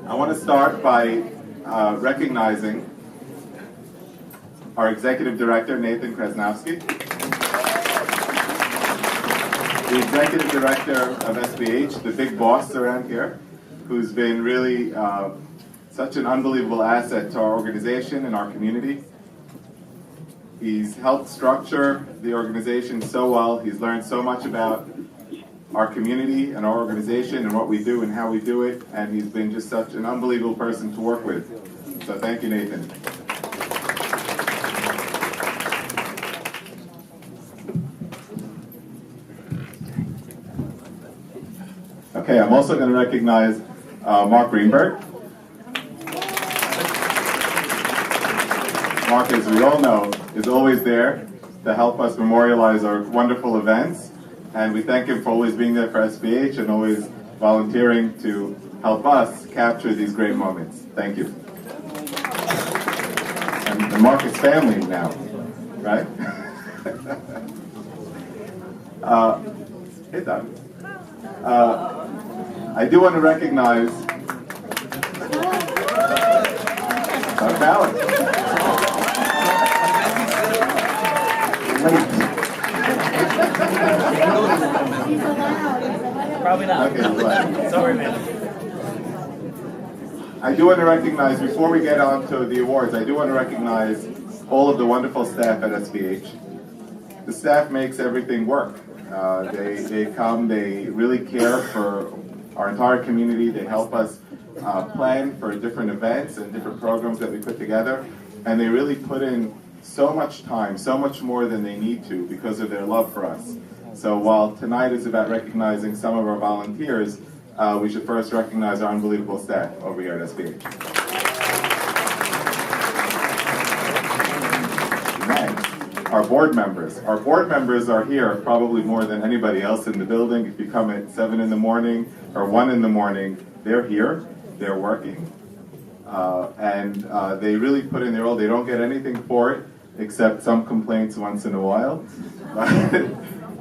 I want to start by recognizing our Executive Director, Nathan Krasnowski, the Executive Director of SBH, the big boss around here, who's been really such an unbelievable asset to our organization and our community. He's helped structure the organization so well. He's learned so much about our community and our organization and what we do and how we do it, and he's been just such an unbelievable person to work with. So thank you, Nathan. Okay, I'm also going to recognize Mark Greenberg. Mark, as we all know, is always there to help us memorialize our wonderful events, and we thank him for always being there for SBH and always volunteering to help us capture these great moments. Thank you. And Mark is family now, right? Hey, Doug. I do want to recognize Doug Ballard. Probably not. Okay, Sorry, man. I do want to recognize, before we get on to the awards, I do want to recognize all of the wonderful staff at SBH. The staff makes everything work. They come, they really care for our entire community. They help us plan for different events and different programs that we put together. And they really put in so much time, so much more than they need to because of their love for us. So while tonight is about recognizing some of our volunteers, we should first recognize our unbelievable staff over here at SBH. Next, our board members. Our board members are here probably more than anybody else in the building. If you come at 7 in the morning or 1 in the morning, they're here, they're working. And they really put in their all. They don't get anything for it except some complaints once in a while.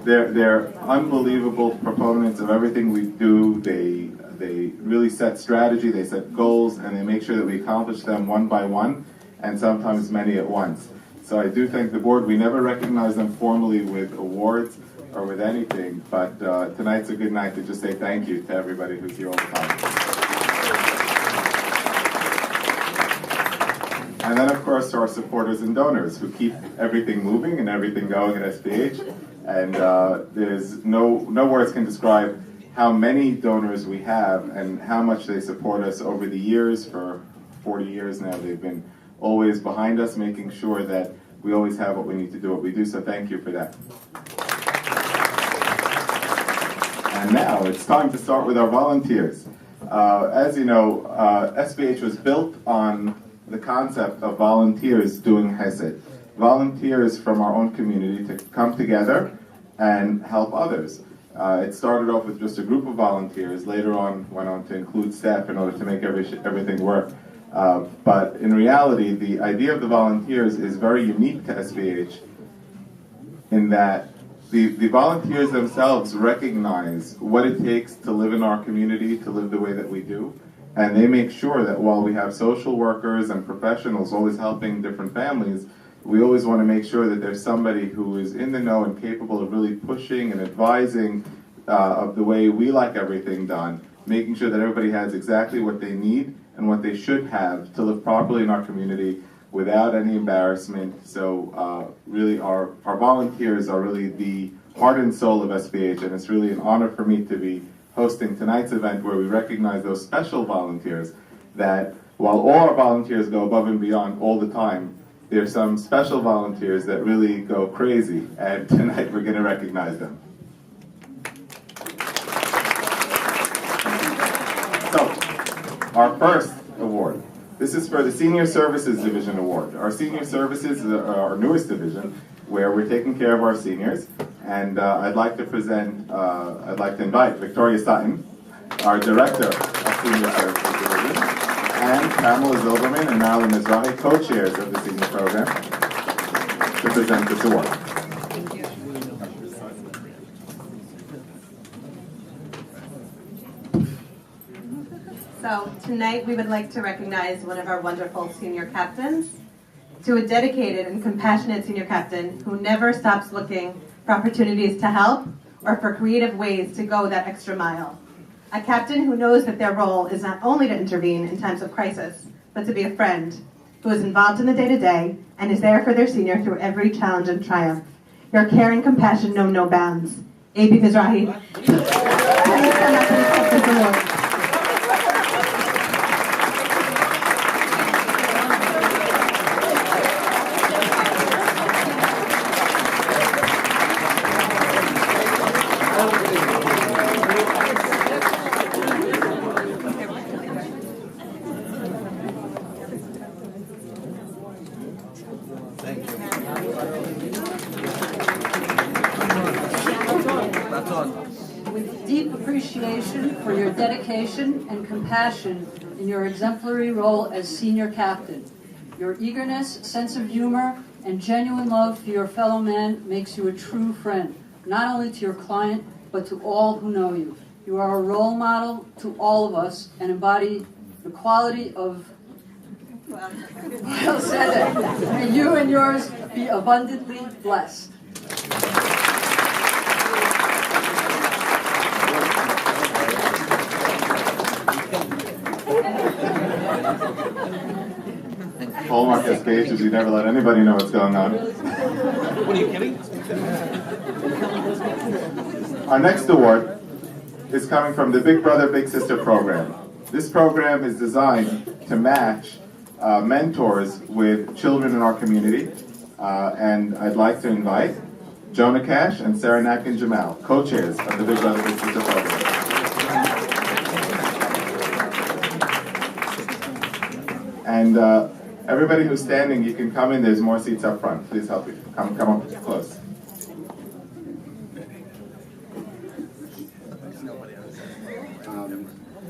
They're unbelievable proponents of everything we do. They really set strategy, they set goals, and they make sure that we accomplish them one by one, and sometimes many at once. So I do thank the board. We never recognize them formally with awards or with anything, but tonight's a good night to just say thank you to everybody who's here all the time. And then, of course, to our supporters and donors who keep everything moving and everything going at SBH. And there's no words can describe how many donors we have and how much they support us over the years. For 40 years now, they've been always behind us, making sure that we always have what we need to do what we do. So thank you for that. And now it's time to start with our volunteers. As you know, SBH was built on the concept of volunteers doing Hesed. Volunteers from our own community to come together and help others. It started off with just a group of volunteers, later on went on to include staff in order to make everything work. But in reality, the idea of the volunteers is very unique to SBH in that the volunteers themselves recognize what it takes to live in our community, to live the way that we do. And they make sure that while we have social workers and professionals always helping different families, we always want to make sure that there's somebody who is in the know and capable of really pushing and advising of the way we like everything done, making sure that everybody has exactly what they need and what they should have to live properly in our community without any embarrassment. So really our volunteers are really the heart and soul of SBH, and it's really an honor for me to be hosting tonight's event where we recognize those special volunteers that while all our volunteers go above and beyond all the time, there's some special volunteers that really go crazy, and tonight we're going to recognize them. So, our first award. This is for the Senior Services Division Award. Our Senior Services is our newest division, where we're taking care of our seniors. And I'd like to invite Victoria Sutton, our Director of Senior Services Division, and Pamela Zilberman and Marilyn Mizrahi, co-chairs of the senior program, to present this award. Thank you. So tonight we would like to recognize one of our wonderful senior captains, to a dedicated and compassionate senior captain who never stops looking for opportunities to help or for creative ways to go that extra mile. A captain who knows that their role is not only to intervene in times of crisis, but to be a friend, who is involved in the day-to-day and is there for their senior through every challenge and triumph. Your care and compassion know no bounds. A.B. Mizrahi. Please come up and accept this award. With deep appreciation for your dedication and compassion in your exemplary role as senior captain. Your eagerness, sense of humor, and genuine love for your fellow man makes you a true friend, not only to your client, but to all who know you. You are a role model to all of us and embody the quality of well said. May you and yours be abundantly blessed. Hallmark SBH is you never let anybody know what's going on. What, are you kidding? Our next award is coming from the Big Brother, Big Sister program. This program is designed to match mentors with children in our community. And I'd like to invite Jonah Cash and Sarah Natkin Jamal, co-chairs of the Big Brother, Big Sister program. And everybody who's standing, you can come in. There's more seats up front. Please help me. Come up close.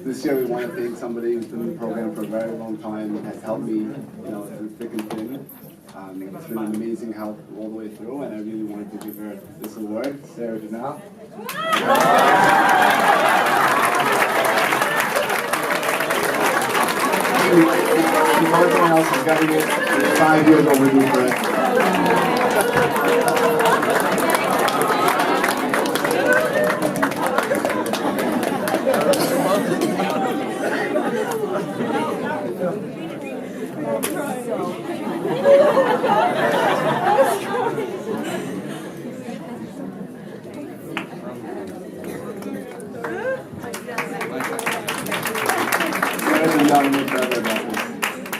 This year we want to thank somebody who's been in the program for a very long time and has helped me, through thick and thin. It's been an amazing help all the way through, and I really wanted to give her this award, Sarah Janelle. Everyone else is getting it. 5 years overdue for it.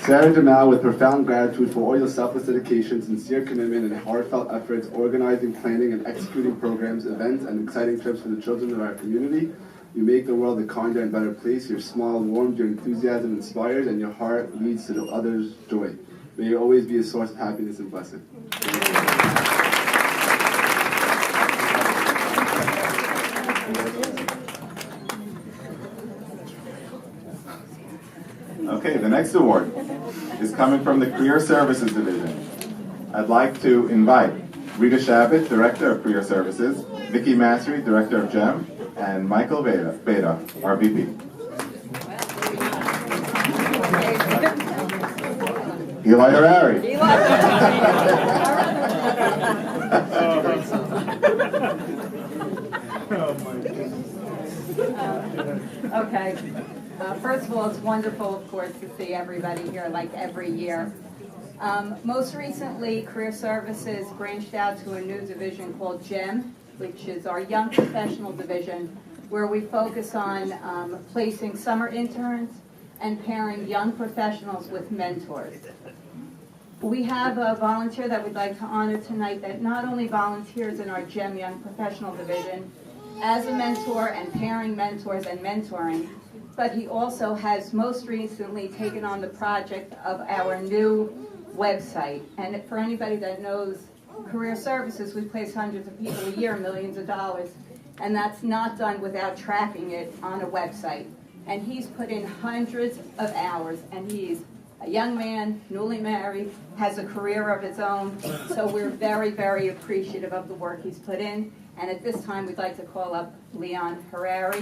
Sarah Jamal, with profound gratitude for all your selfless dedication, sincere commitment, and heartfelt efforts organizing, planning, and executing programs, events, and exciting trips for the children of our community. You make the world a kinder and better place. Your smile warms, your enthusiasm inspires, and your heart leads to the others' joy. May you always be a source of happiness and blessing. Okay, the next award is coming from the Career Services Division. I'd like to invite Rita Shabbat, Director of Career Services, Vicky Massery, Director of GEM, and Michael Beta, our VP. Eli Harari. Okay. First of all, it's wonderful, of course, to see everybody here like every year. Most recently, Career Services branched out to a new division called GEM, which is our Young Professional Division, where we focus on placing summer interns and pairing young professionals with mentors. We have a volunteer that we'd like to honor tonight that not only volunteers in our GEM Young Professional Division as a mentor and pairing mentors and mentoring, but he also has most recently taken on the project of our new website. And for anybody that knows Career Services, we place hundreds of people a year, millions of dollars, and that's not done without tracking it on a website. And he's put in hundreds of hours, and he's a young man, newly married, has a career of his own, so we're very, very appreciative of the work he's put in. And at this time, we'd like to call up Leon Harari.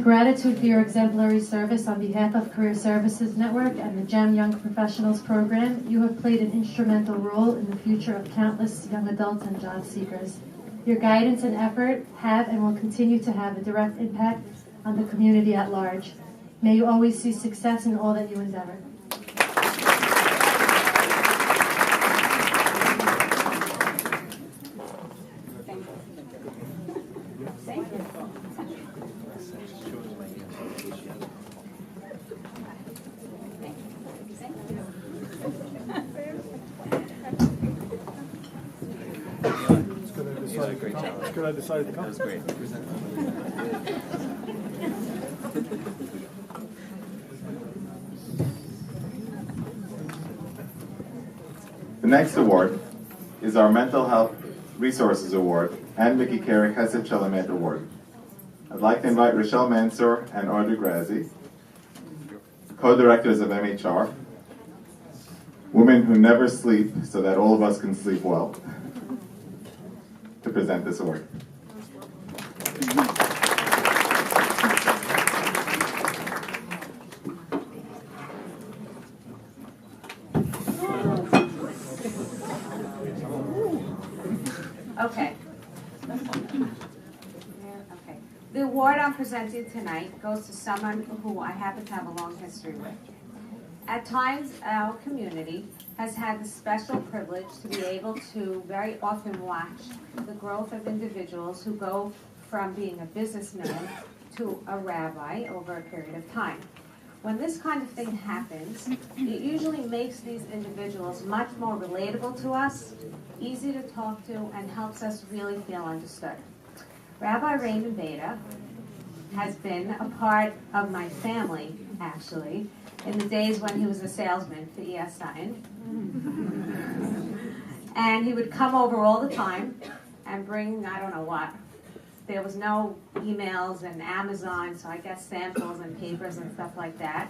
gratitude for your exemplary service on behalf of Career Services Network and the GEM Young Professionals Program, you have played an instrumental role in the future of countless young adults and job seekers. Your guidance and effort have and will continue to have a direct impact on the community at large. May you always see success in all that you endeavor. Good, I decided to come. That was great. The next award is our Mental Health Resources Award and Mickey Carey Hesed Shalamet Award. I'd like to invite Rochelle Mansour and Audrey Grazi, co-directors of MHR, women who never sleep so that all of us can sleep well, to present this award. Okay. Okay. The award I'm presenting tonight goes to someone who I happen to have a long history with. At times, our community has had the special privilege to be able to very often watch the growth of individuals who go from being a businessman to a rabbi over a period of time. When this kind of thing happens, it usually makes these individuals much more relatable to us, easy to talk to, and helps us really feel understood. Rabbi Raymond Beda has been a part of my family, actually, in the days when he was a salesman for E.S. Sutton. And he would come over all the time and bring, I don't know what. There was no emails and Amazon, so I guess samples and papers and stuff like that.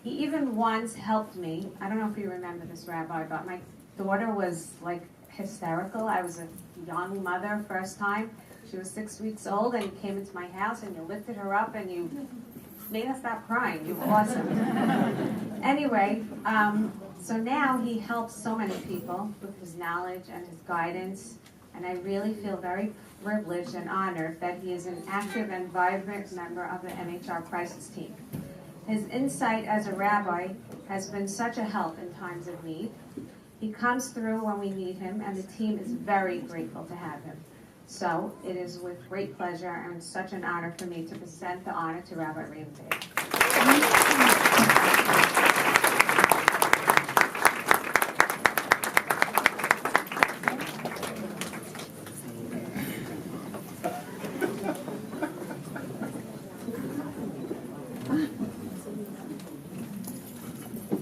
He even once helped me. I don't know if you remember this, Rabbi, but my daughter was like hysterical. I was a young mother first time. She was 6 weeks old, and you came into my house and you lifted her up and you made her stop crying. You were awesome. Anyway, so now he helps so many people with his knowledge and his guidance, and I really feel very privileged and honored that he is an active and vibrant member of the MHR crisis team. His insight as a rabbi has been such a help in times of need. He comes through when we need him, and the team is very grateful to have him. So it is with great pleasure and such an honor for me to present the honor to Rabbi Raymond Beda.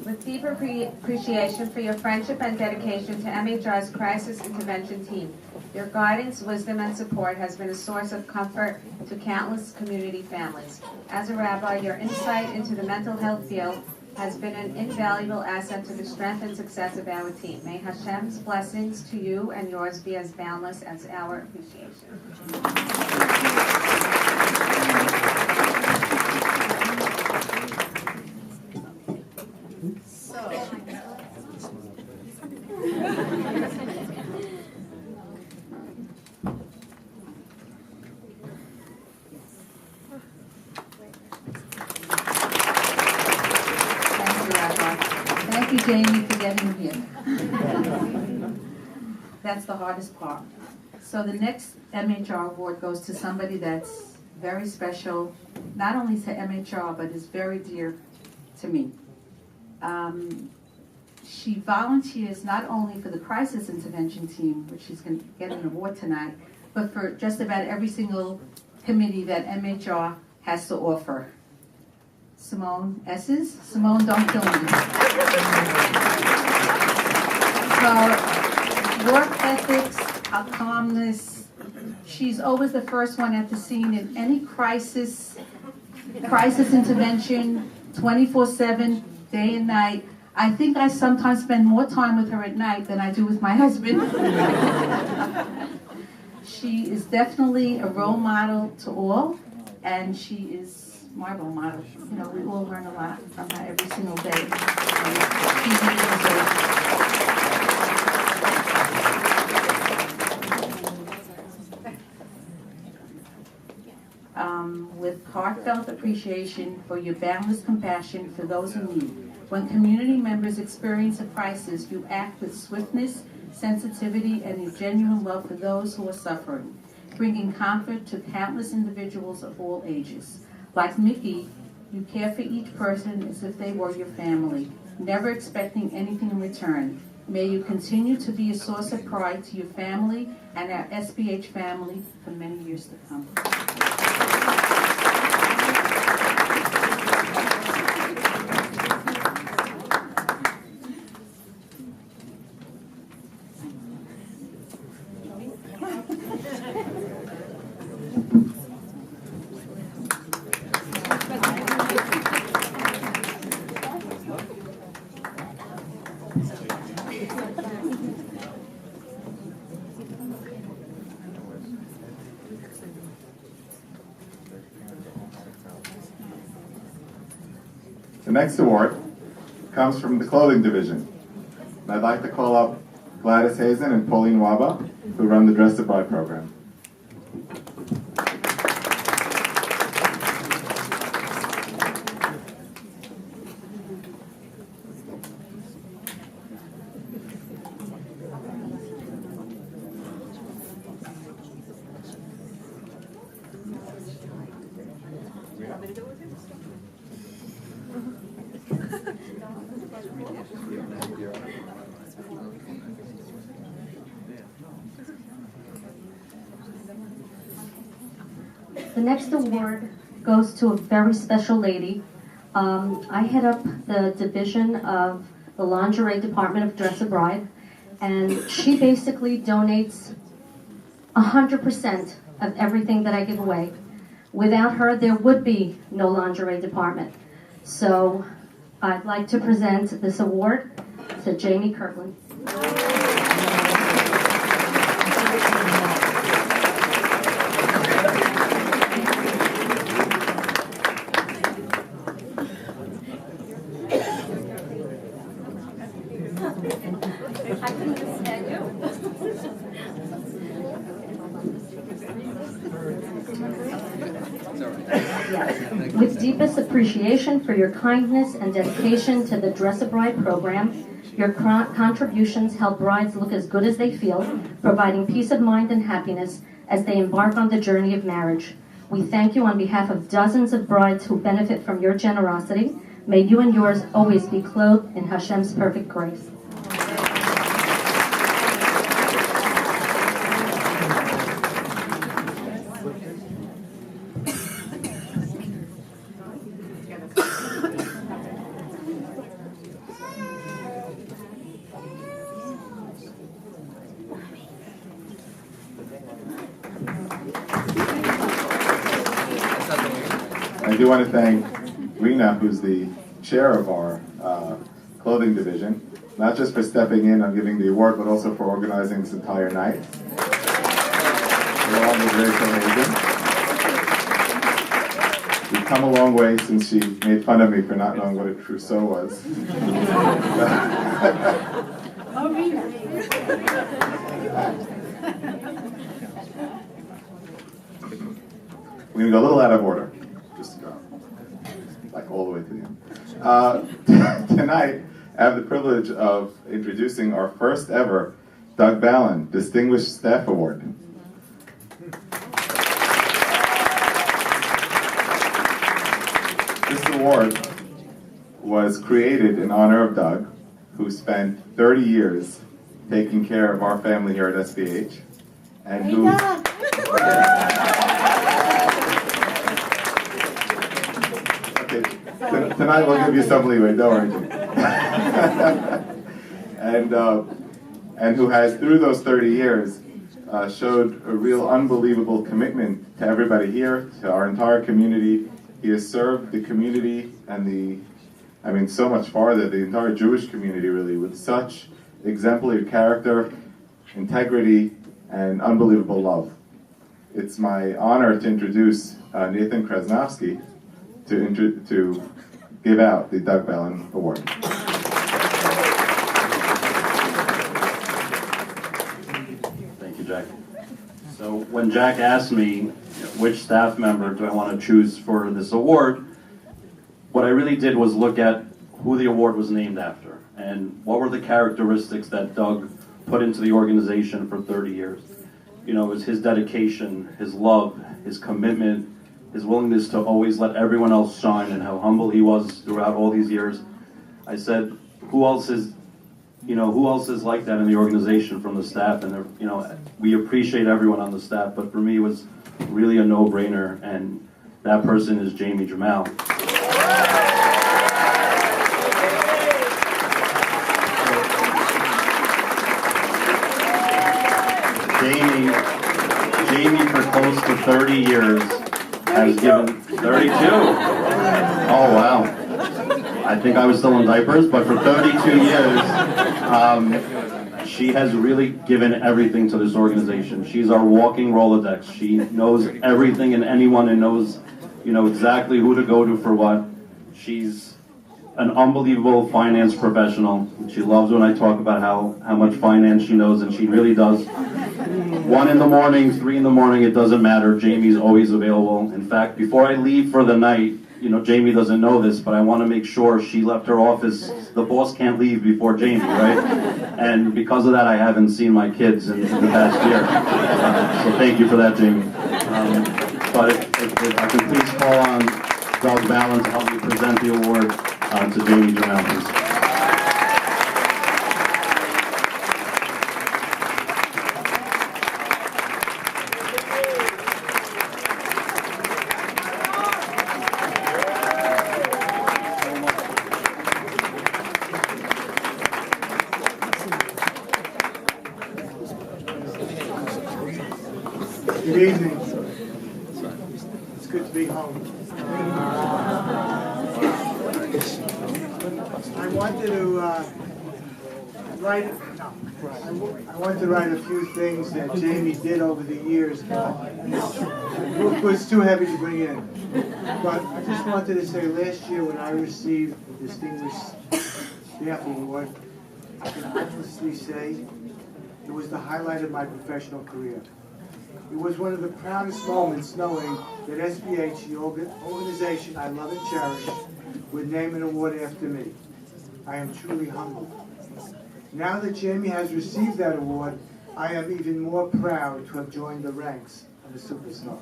With deep appreciation for your friendship and dedication to MHR's crisis intervention team, your guidance, wisdom, and support has been a source of comfort to countless community families. As a rabbi, your insight into the mental health field has been an invaluable asset to the strength and success of our team. May Hashem's blessings to you and yours be as boundless as our appreciation. Thank you, Jamie, for getting here. That's the hardest part. So the next MHR award goes to somebody that's very special, not only to MHR, but is very dear to me. She volunteers not only for the crisis intervention team, which she's going to get an award tonight, but for just about every single committee that MHR has to offer. Simone Esses. Simone, don't kill me. Her work ethics, her calmness. She's always the first one at the scene in any crisis intervention, 24/7, day and night. I think I sometimes spend more time with her at night than I do with my husband. She is definitely a role model to all, and she is my role model. You know, we all learn a lot from her every single day. With heartfelt appreciation for your boundless compassion for those in need. When community members experience a crisis, you act with swiftness, sensitivity, and a genuine love for those who are suffering, bringing comfort to countless individuals of all ages. Like Mickey, you care for each person as if they were your family, never expecting anything in return. May you continue to be a source of pride to your family and our SBH family for many years to come. The next award comes from the clothing division. And I'd like to call up Gladys Hazen and Pauline Waba, who run the Dress the Bride program. The next award goes to a very special lady. I head up the division of the lingerie department of Dress a Bride, and she basically donates 100% of everything that I give away. Without her, there would be no lingerie department. So I'd like to present this award to Jamie Kirkland. With deepest appreciation for your kindness and dedication to the Dress a Bride program, your contributions help brides look as good as they feel, providing peace of mind and happiness as they embark on the journey of marriage. We thank you on behalf of dozens of brides who benefit from your generosity. May you and yours always be clothed in Hashem's perfect grace. I do want to thank Rena, who's the chair of our clothing division, not just for stepping in on giving the award, but also for organizing this entire night. Along with Rachel Hazen. We've come a long way since she made fun of me for not knowing what a trousseau was. Oh, Rena. We're going to go a little out of order. Just go, like all the way to the end. Tonight, I have the privilege of introducing our first ever Doug Ballin Distinguished Staff Award. This award was created in honor of Doug, who spent 30 years taking care of our family here at SBH, and who... Okay, tonight we'll give you some leeway, don't worry. And who has, through those 30 years, showed a real unbelievable commitment to everybody here, to our entire community. He has served the community and so much farther, the entire Jewish community really, with such exemplary character, integrity, and unbelievable love. It's my honor to introduce Nathan Krasnowski to give out the Doug Ballin Award. Thank you, Jack. So when Jack asked me which staff member do I want to choose for this award, what I really did was look at who the award was named after and what were the characteristics that Doug put into the organization for 30 years. You know, it was his dedication, his love, his commitment, his willingness to always let everyone else shine, and how humble he was throughout all these years. I said, who else is like that in the organization from the staff? And we appreciate everyone on the staff, but for me it was really a no-brainer, and that person is Jamie Jamal. Jamie for close to 30 years has given 32. Oh wow. I think I was still in diapers, but for 32 years, she has really given everything to this organization. She's our walking Rolodex. She knows everything and anyone, and knows, exactly who to go to for what. She's an unbelievable finance professional. She loves when I talk about how much finance she knows, and she really does. 1 in the morning, 3 in the morning, it doesn't matter. Jamie's always available. In fact, before I leave for the night, Jamie doesn't know this, but I want to make sure she left her office. The boss can't leave before Jamie, right? And because of that, I haven't seen my kids in the past year. So thank you for that, Jamie. But if I can please call on Doug Ballin to help me present the award to Jamie Jamal, please. Good evening. It's good to be home. I wanted to write a few things that Jamie did over the years. The book was too heavy to bring in. But I just wanted to say, last year when I received the Distinguished Staff Award, I can honestly say it was the highlight of my professional career. It was one of the proudest moments knowing that SBH, the organization I love and cherish, would name an award after me. I am truly humbled. Now that Jamie has received that award, I am even more proud to have joined the ranks of a superstar.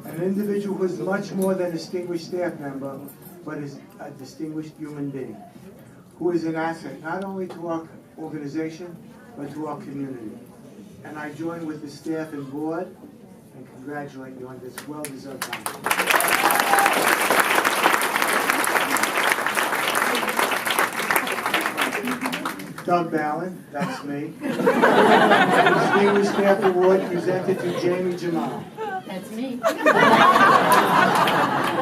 An individual who is much more than a distinguished staff member, but is a distinguished human being, who is an asset not only to our organization, but to our community. And I join with the staff and board and congratulate you on this well-deserved honor. Doug Ballin, that's me. Distinguished Staff Award presented to Jamie Jamal. That's me.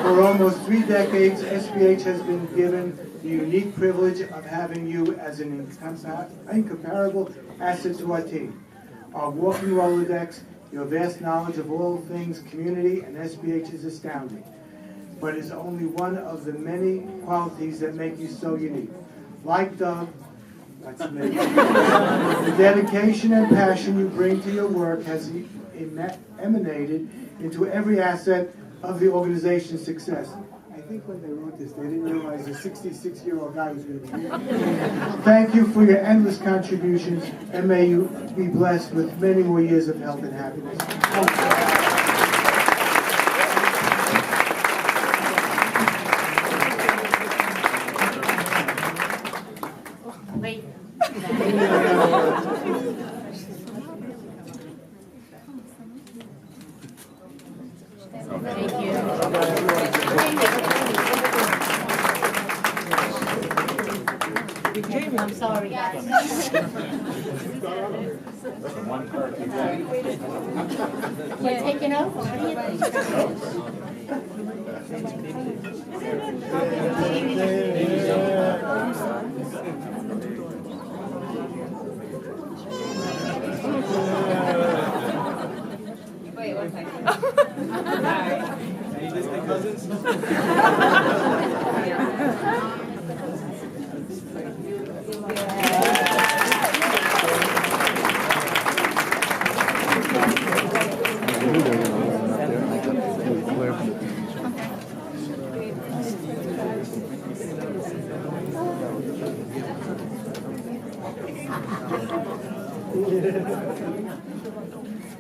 For almost 3 decades, SBH has been given the unique privilege of having you as an incomparable asset to our team. Our walking Rolodex, your vast knowledge of all things community and SBH is astounding, but is only one of the many qualities that make you so unique. Like Doug, that's me. The dedication and passion you bring to your work has emanated into every asset of the organization's success. I think when they wrote this, they didn't realize a 66-year-old guy was going to be here. Thank you for your endless contributions, and may you be blessed with many more years of health and happiness. Wait. Thank you. I'm sorry, guys. We're taking over. What do you think? Wait, one second. Any distant cousins?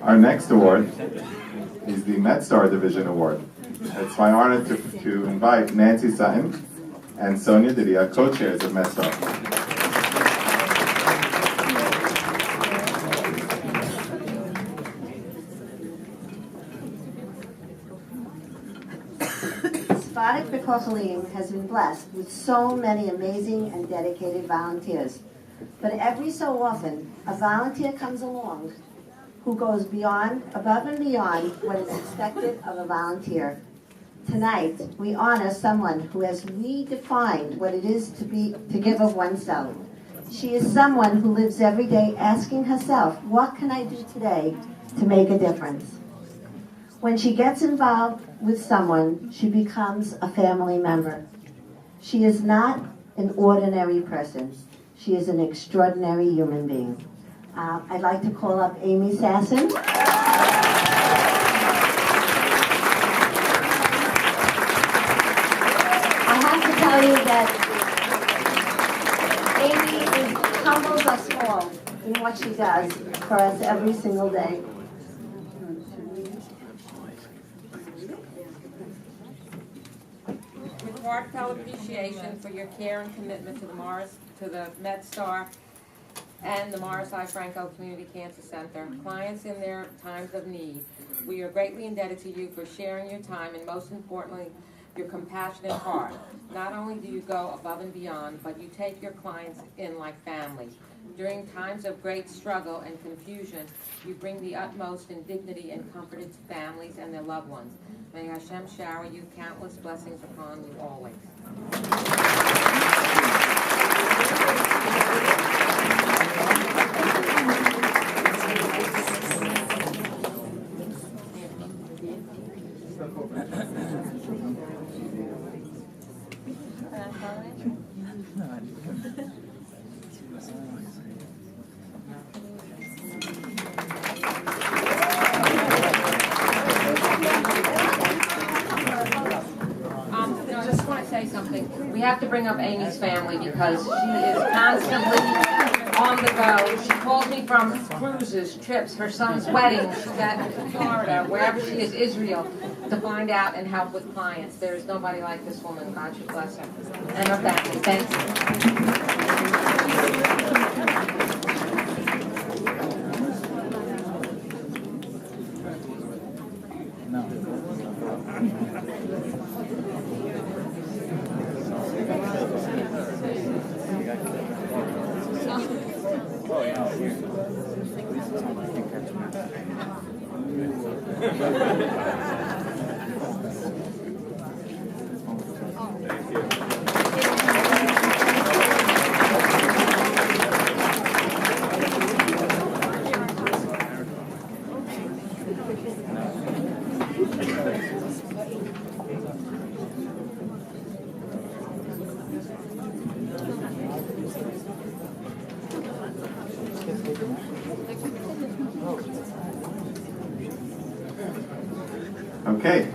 Our next award is the MedStar Division Award. It's my honor to invite Nancy Sutton and Sonia Didia, co-chairs of MedStar. Sephardic Bikur Holim has been blessed with so many amazing and dedicated volunteers. But every so often, a volunteer comes along who goes above and beyond what is expected of a volunteer. Tonight, we honor someone who has redefined what it is to give of oneself. She is someone who lives every day asking herself, what can I do today to make a difference? When she gets involved with someone, she becomes a family member. She is not an ordinary person. She is an extraordinary human being. I'd like to call up Amy Sasson. I have to tell you that Amy humbles us all in what she does for us every single day. With heartfelt appreciation for your care and commitment to the MedStar and the Morris I. Franco Community Cancer Center, clients in their times of need, we are greatly indebted to you for sharing your time and, most importantly, your compassionate heart. Not only do you go above and beyond, but you take your clients in like family. During times of great struggle and confusion, you bring the utmost in dignity and comfort to families and their loved ones. May Hashem shower you countless blessings upon you always. We have to bring up Amy's family because she is constantly on the go. She calls me from cruises, trips, her son's wedding. She's at Florida, wherever she is, Israel, to find out and help with clients. There's nobody like this woman. God should bless her. And her family. Thank you. Okay.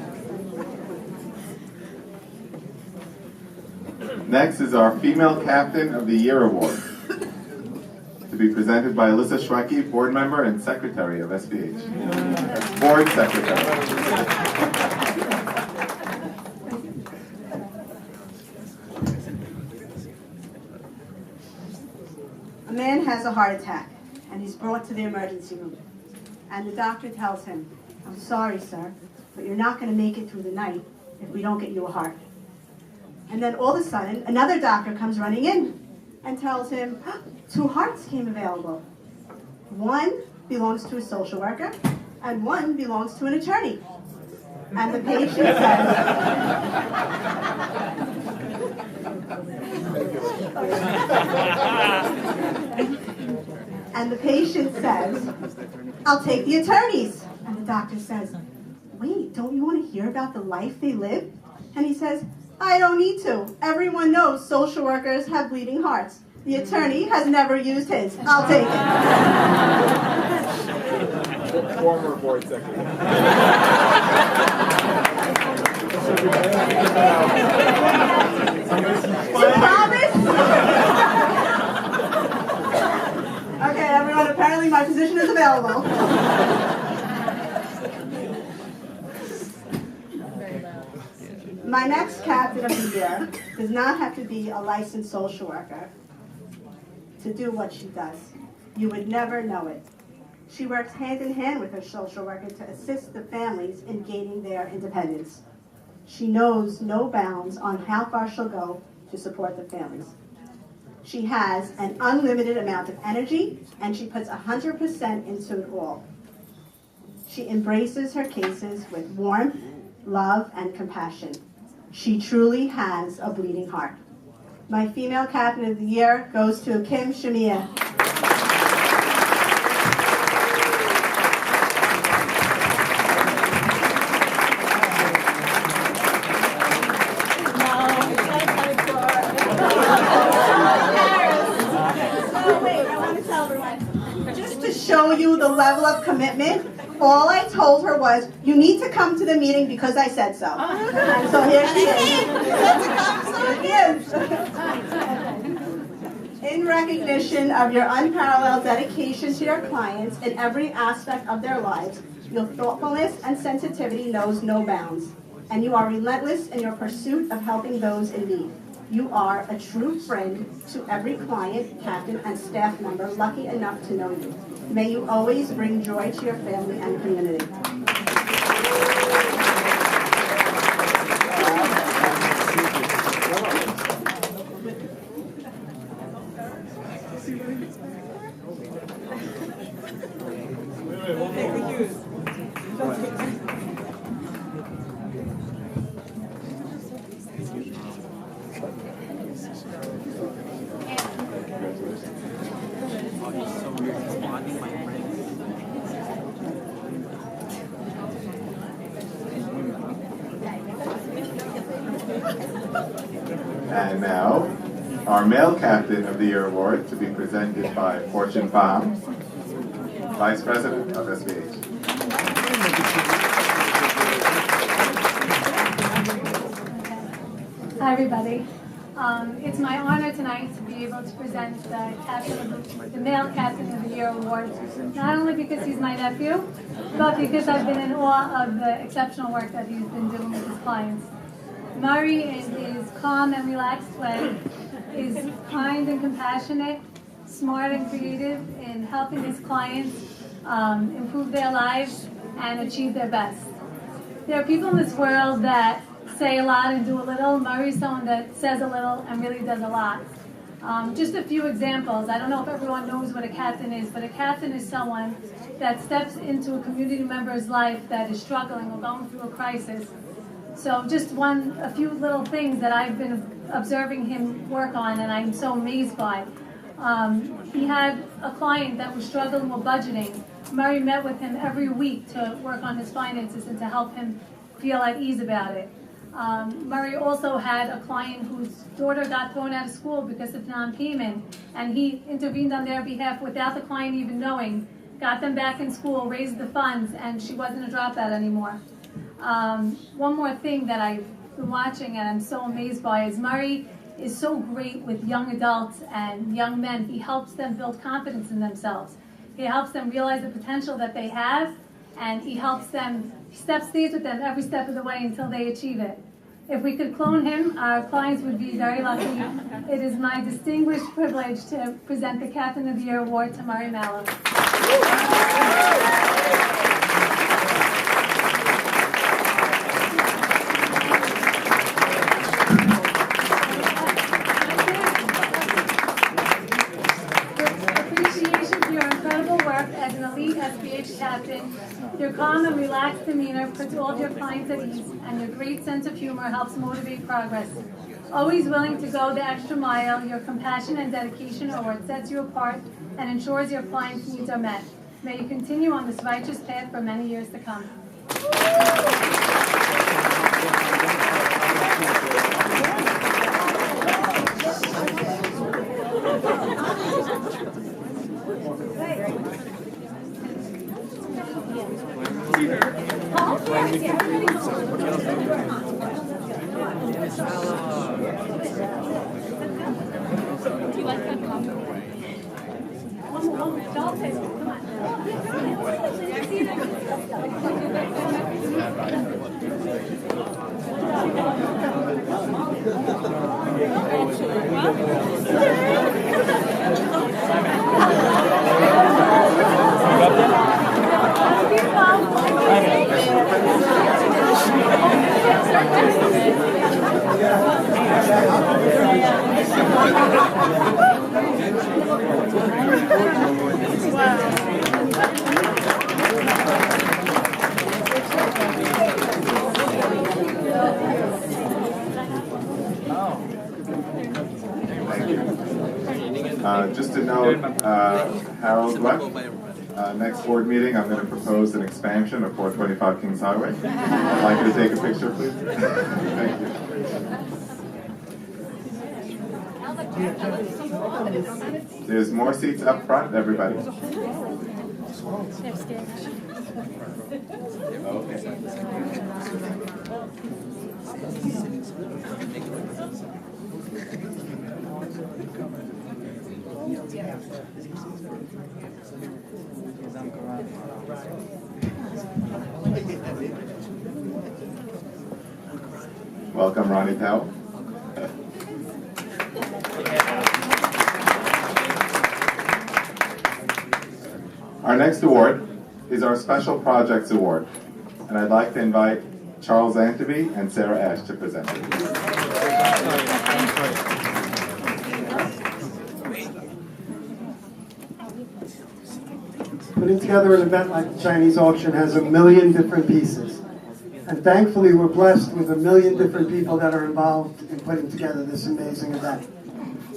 Next is our Female Captain of the Year Award, to be presented by Alyssa Schwecke, board member and secretary of SBH. Board secretary. A man has a heart attack, and he's brought to the emergency room. And the doctor tells him, "I'm sorry, sir, but you're not going to make it through the night if we don't get you a heart." And then all of a sudden, another doctor comes running in and tells him, "2 hearts came available. One belongs to a social worker, and one belongs to an attorney." And the patient says, "I'll take the attorneys." And the doctor says, "Wait, don't you want to hear about the life they lived?" And he says, "I don't need to. Everyone knows social workers have bleeding hearts. The attorney has never used his. I'll take it." Former board secretary. You promise? available. My next captain of the year does not have to be a licensed social worker to do what she does. You would never know it. She works hand in hand with her social worker to assist the families in gaining their independence. She knows no bounds on how far she'll go to support the families. She has an unlimited amount of energy, and she puts 100% into it all. She embraces her cases with warmth, love, and compassion. She truly has a bleeding heart. My female captain of the year goes to Kim Shamia. Just to show you the level of commitment, all I told her was, you need to come to the meeting because I said so. And so here she is. In recognition of your unparalleled dedication to your clients in every aspect of their lives, your thoughtfulness and sensitivity knows no bounds, and you are relentless in your pursuit of helping those in need. You are a true friend to every client, captain, and staff member lucky enough to know you. May you always bring joy to your family and community. And now, our male captain of the year award to be presented by Fortune Pham, Vice President of SBH. Hi, everybody. It's my honor tonight to be able to present the male captain of the year award, not only because he's my nephew, but because I've been in awe of the exceptional work that he's been doing with his clients. Murray, in his calm and relaxed way, is kind and compassionate, smart and creative in helping his clients improve their lives and achieve their best. There are people in this world that say a lot and do a little. Murray's someone that says a little and really does a lot. Just a few examples. I don't know if everyone knows what a captain is, but a captain is someone that steps into a community member's life that is struggling or going through a crisis. So just a few little things that I've been observing him work on, and I'm so amazed by. He had a client that was struggling with budgeting. Murray met with him every week to work on his finances and to help him feel at ease about it. Murray also had a client whose daughter got thrown out of school because of non-payment, and he intervened on their behalf without the client even knowing, got them back in school, raised the funds, and she wasn't a dropout anymore. One more thing that I've been watching and I'm so amazed by is Murray is so great with young adults and young men. He helps them build confidence in themselves. He helps them realize the potential that they have, and he helps them, stays with them every step of the way until they achieve it. If we could clone him, our clients would be very lucky. It is my distinguished privilege to present the Captain of the Year Award to Murray Mallow. As an elite SBH captain, your calm and relaxed demeanor puts all of your clients at ease, and your great sense of humor helps motivate progress. Always willing to go the extra mile, your compassion and dedication are what sets you apart and ensures your clients' needs are met. May you continue on this righteous path for many years to come. Do you like that? One more. Come on. Just to note, Harold left. Next board meeting, I'm going to propose an expansion of 425 Kings Highway. I'd like you to take a picture, please. Thank you. There's more seats up front, everybody. Welcome, Ronnie Powell. Our next award is our Special Projects Award, and I'd like to invite Charles Anteby and Sarah Ash to present it. Putting together an event like the Chinese auction has a million different pieces. And thankfully, we're blessed with a million different people that are involved in putting together this amazing event.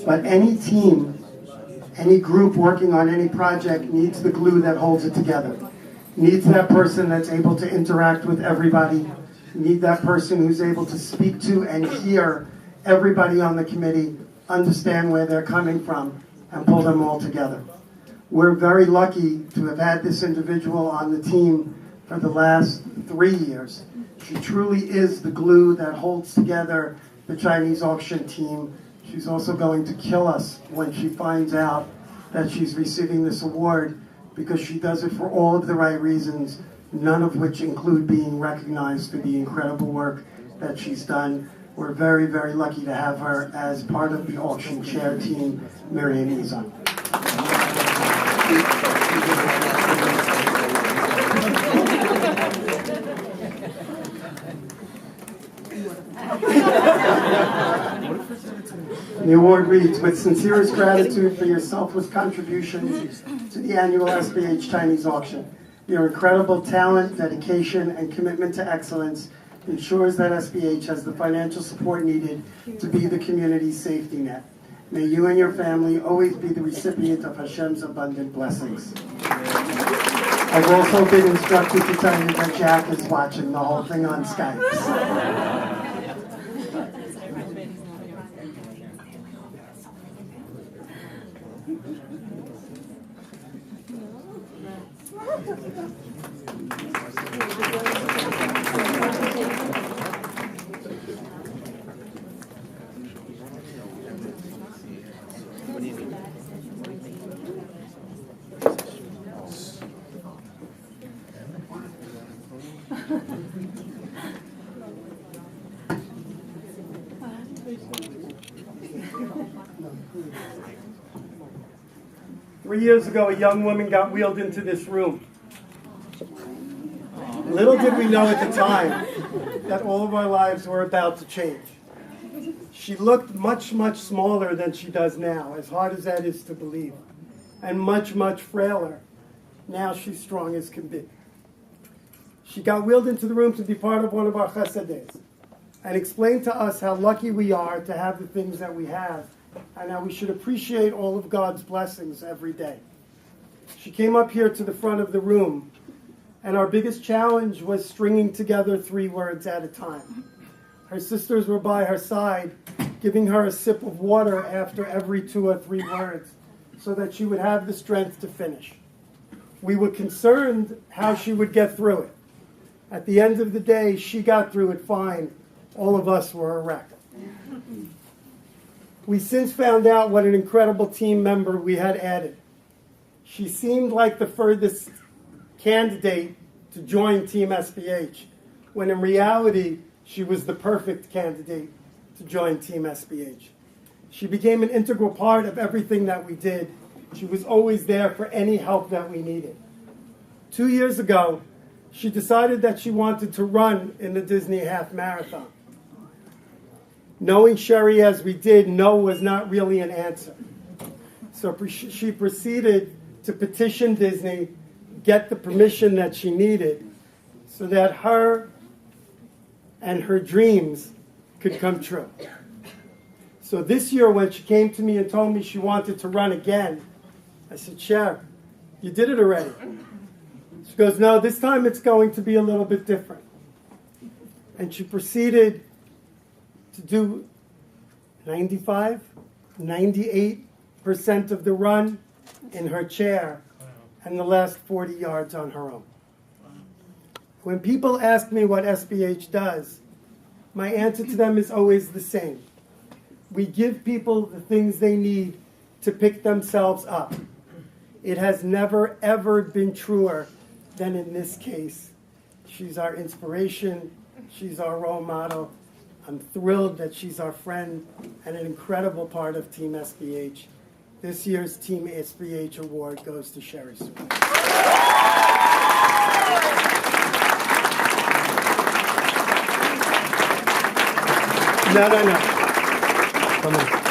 But any team, any group working on any project needs the glue that holds it together. Needs that person that's able to interact with everybody. Need that person who's able to speak to and hear everybody on the committee, understand where they're coming from, and pull them all together. We're very lucky to have had this individual on the team for the last 3 years. She truly is the glue that holds together the Chinese auction team. She's also going to kill us when she finds out that she's receiving this award, because she does it for all of the right reasons, none of which include being recognized for the incredible work that she's done. We're very, very lucky to have her as part of the auction chair team, Miriam Izan. The award reads, with sincerest gratitude for your selfless contributions to the annual SBH Chinese auction. Your incredible talent, dedication, and commitment to excellence ensures that SBH has the financial support needed to be the community's safety net. May you and your family always be the recipient of Hashem's abundant blessings. I've also been instructed to tell you that Jack is watching the whole thing on Skype. Three years ago, a young woman got wheeled into this room. Little did we know at the time that all of our lives were about to change. She looked much, much smaller than she does now, as hard as that is to believe, and much, much frailer. Now she's strong as can be. She got wheeled into the room to be part of one of our chesed days and explained to us how lucky we are to have the things that we have, and how we should appreciate all of God's blessings every day. She came up here to the front of the room, and our biggest challenge was stringing together 3 words at a time. Her sisters were by her side, giving her a sip of water after every 2 or 3 words, so that she would have the strength to finish. We were concerned how she would get through it. At the end of the day, she got through it fine. All of us were a wreck. We since found out what an incredible team member we had added. She seemed like the furthest candidate to join Team SBH, when in reality, she was the perfect candidate to join Team SBH. She became an integral part of everything that we did. She was always there for any help that we needed. 2 years ago, she decided that she wanted to run in the Disney Half Marathon. Knowing Sherry as we did, no was not really an answer. So she proceeded to petition Disney, get the permission that she needed so that her and her dreams could come true. So this year when she came to me and told me she wanted to run again, I said, Cher, you did it already. She goes, no, this time it's going to be a little bit different. And she proceeded to do 95, 98% of the run in her chair and the last 40 yards on her own. When people ask me what SBH does, my answer to them is always the same. We give people the things they need to pick themselves up. It has never, ever been truer than in this case. She's our inspiration. She's our role model. I'm thrilled that she's our friend and an incredible part of Team SBH. This year's Team SBH Award goes to Sherry Sewell. No. Come on.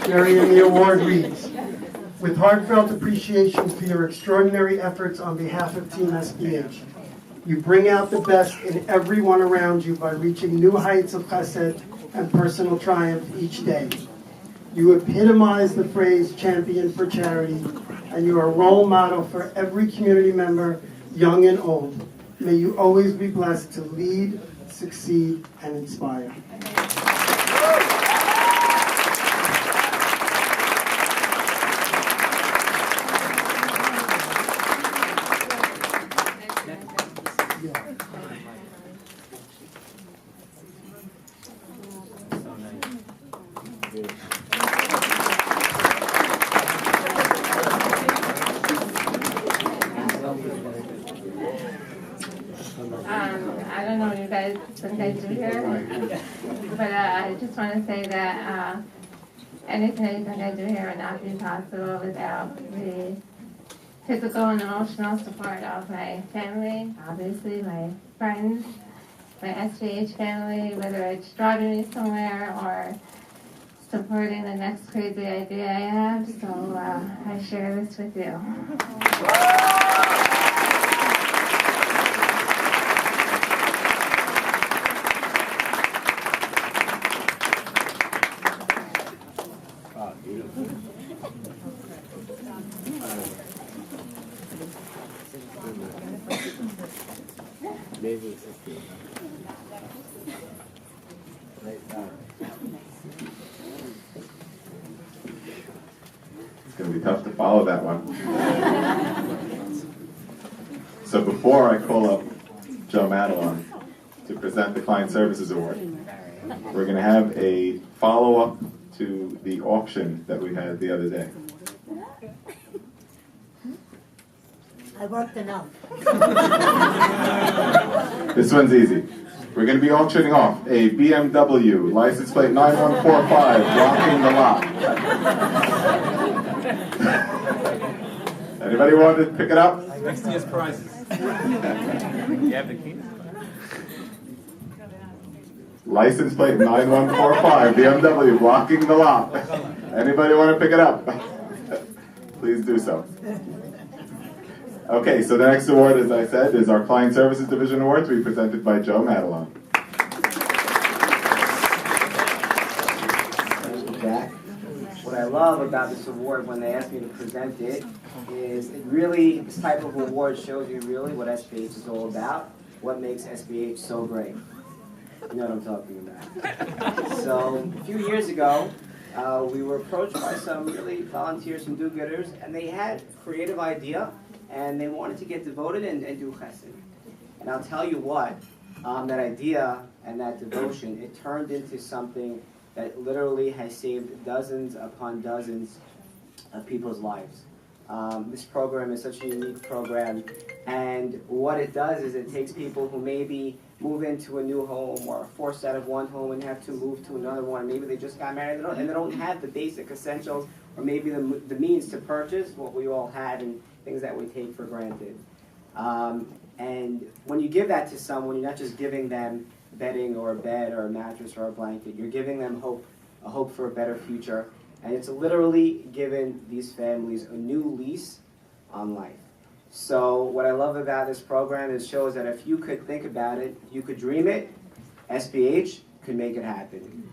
Sherry, and the award reads, with heartfelt appreciation for your extraordinary efforts on behalf of Team SBH. You bring out the best in everyone around you by reaching new heights of chesed and personal triumph each day. You epitomize the phrase champion for charity, and you are a role model for every community member, young and old. May you always be blessed to lead, succeed, and inspire. I don't know what you guys do here, but I just want to say that anything that I do here would not be possible without the physical and emotional support of my family, obviously my friends, my SBH family, whether it's driving me somewhere or supporting the next crazy idea I have. So I share this with you. It's going to be tough to follow that one. So before I call up Joe Madelon to present the Client Services Award, we're going to have a follow-up to the auction that we had the other day. I worked enough. This one's easy. We're going to be auctioning off a BMW, license plate 9145, blocking the lot. Anybody want to pick it up? Next year's prizes. You have the key? License plate 9145, BMW, blocking the lot. Anybody want to pick it up? Please do so. Okay, so the next award, as I said, is our Client Services Division Award to be presented by Joe Madelon. Jack. What I love about this award when they asked me to present it is it really, this type of award shows you really what SBH is all about, what makes SBH so great. You know what I'm talking about. So, a few years ago, we were approached by some really volunteers, some do-gooders, and they had a creative idea, and they wanted to get devoted and do chesed. And I'll tell you what, that idea and that devotion, it turned into something that literally has saved dozens upon dozens of people's lives. This program is such a unique program, and what it does is it takes people who maybe move into a new home or are forced out of one home and have to move to another one. Maybe they just got married and they don't have the basic essentials or maybe the means to purchase what we all have and things that we take for granted. And when you give that to someone, you're not just giving them bedding or a bed or a mattress or a blanket. You're giving them hope, a hope for a better future. And it's literally given these families a new lease on life. So what I love about this program is it shows that if you could think about it, if you could dream it, SBH could make it happen.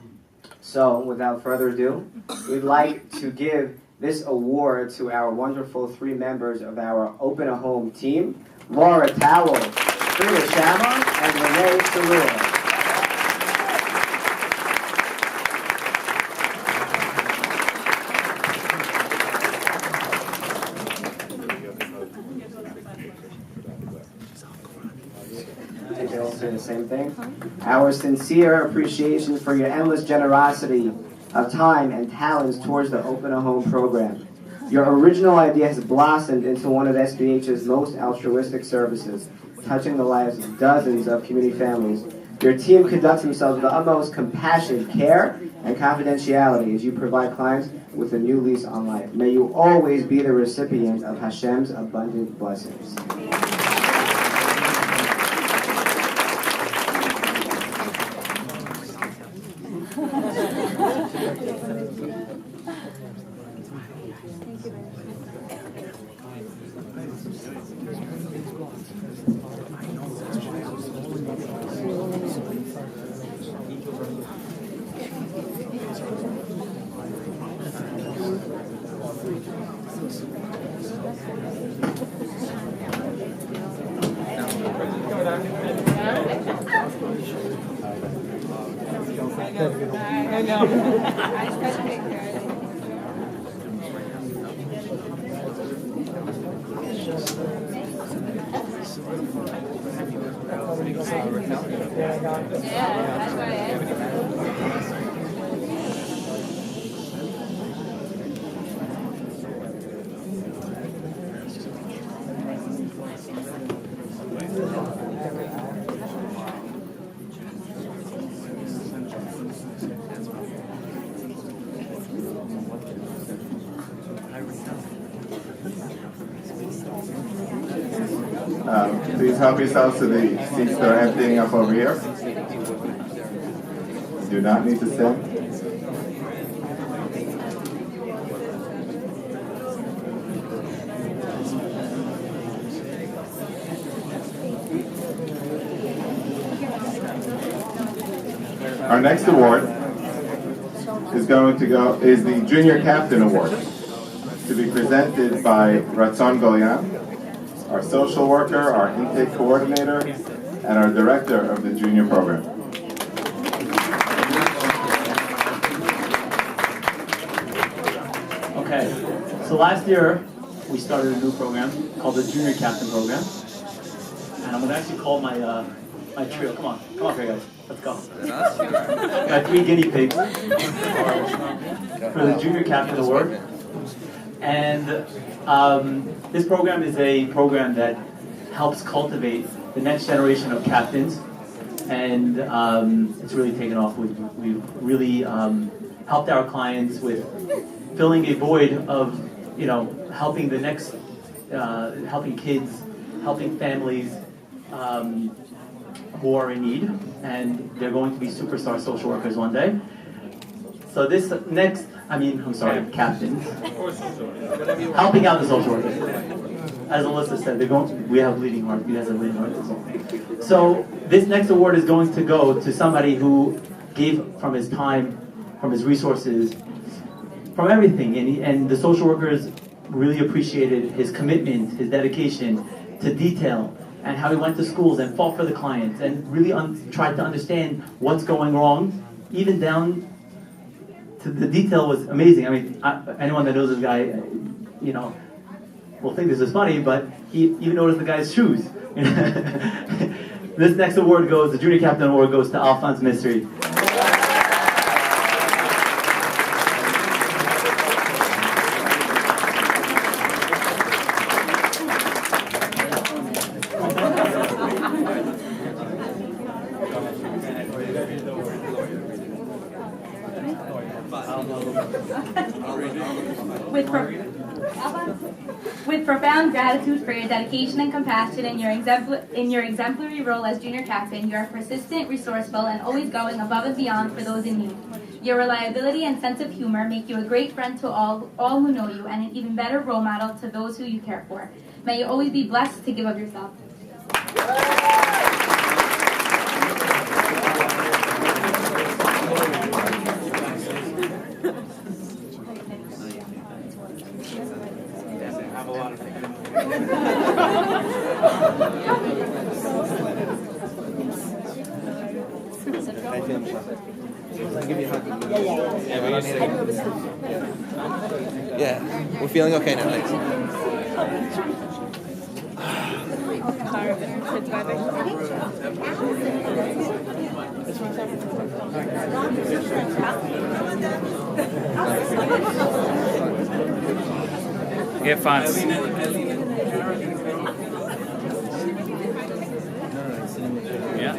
So without further ado, we'd like to give this award to our wonderful 3 members of our Open a Home team, Laura Towell, Frida Shama, and Renee Salua. The same thing. Our sincere appreciation for your endless generosity of time and talents towards the Open a Home program. Your original idea has blossomed into one of SBH's most altruistic services, touching the lives of dozens of community families. Your team conducts themselves with the utmost compassion, care, and confidentiality as you provide clients with a new lease on life. May you always be the recipient of Hashem's abundant blessings. I know. Please help yourselves to the seats that are emptying up over here. You do not need to sit. Our next award is the Junior Captain Award, to be presented by Ratzon Golian, our social worker, our intake coordinator, and our director of the junior program. Okay, so last year we started a new program called the Junior Captain Program, and I'm going to actually call my my trio. Come on here, guys. Let's go. Got 3 guinea pigs for the Junior Captain Award. And this program is a program that helps cultivate the next generation of captains, and it's really taken off. We've really helped our clients with filling a void of, helping the next, helping kids, helping families who are in need, and they're going to be superstar social workers one day. So this next, captains, helping out the social workers. As Alyssa said, we have bleeding hearts. You guys have bleeding hearts as well. So this next award is going to go to somebody who gave from his time, from his resources, from everything. And the social workers really appreciated his commitment, his dedication to detail, and how he went to schools and fought for the clients and really tried to understand what's going wrong, even down the detail was amazing. I mean, anyone that knows this guy, you know, will think this is funny, but he even noticed the guy's shoes. This next award goes, the Junior Captain Award goes to Alphonse Mystery. With profound gratitude for your dedication and compassion in your exemplary role as junior captain, you are persistent, resourceful, and always going above and beyond for those in need. Your reliability and sense of humor make you a great friend to all who know you, and an even better role model to those who you care for. May you always be blessed to give of yourself. Yeah, we're feeling okay now. Thanks. Yeah, Fonz. Yeah.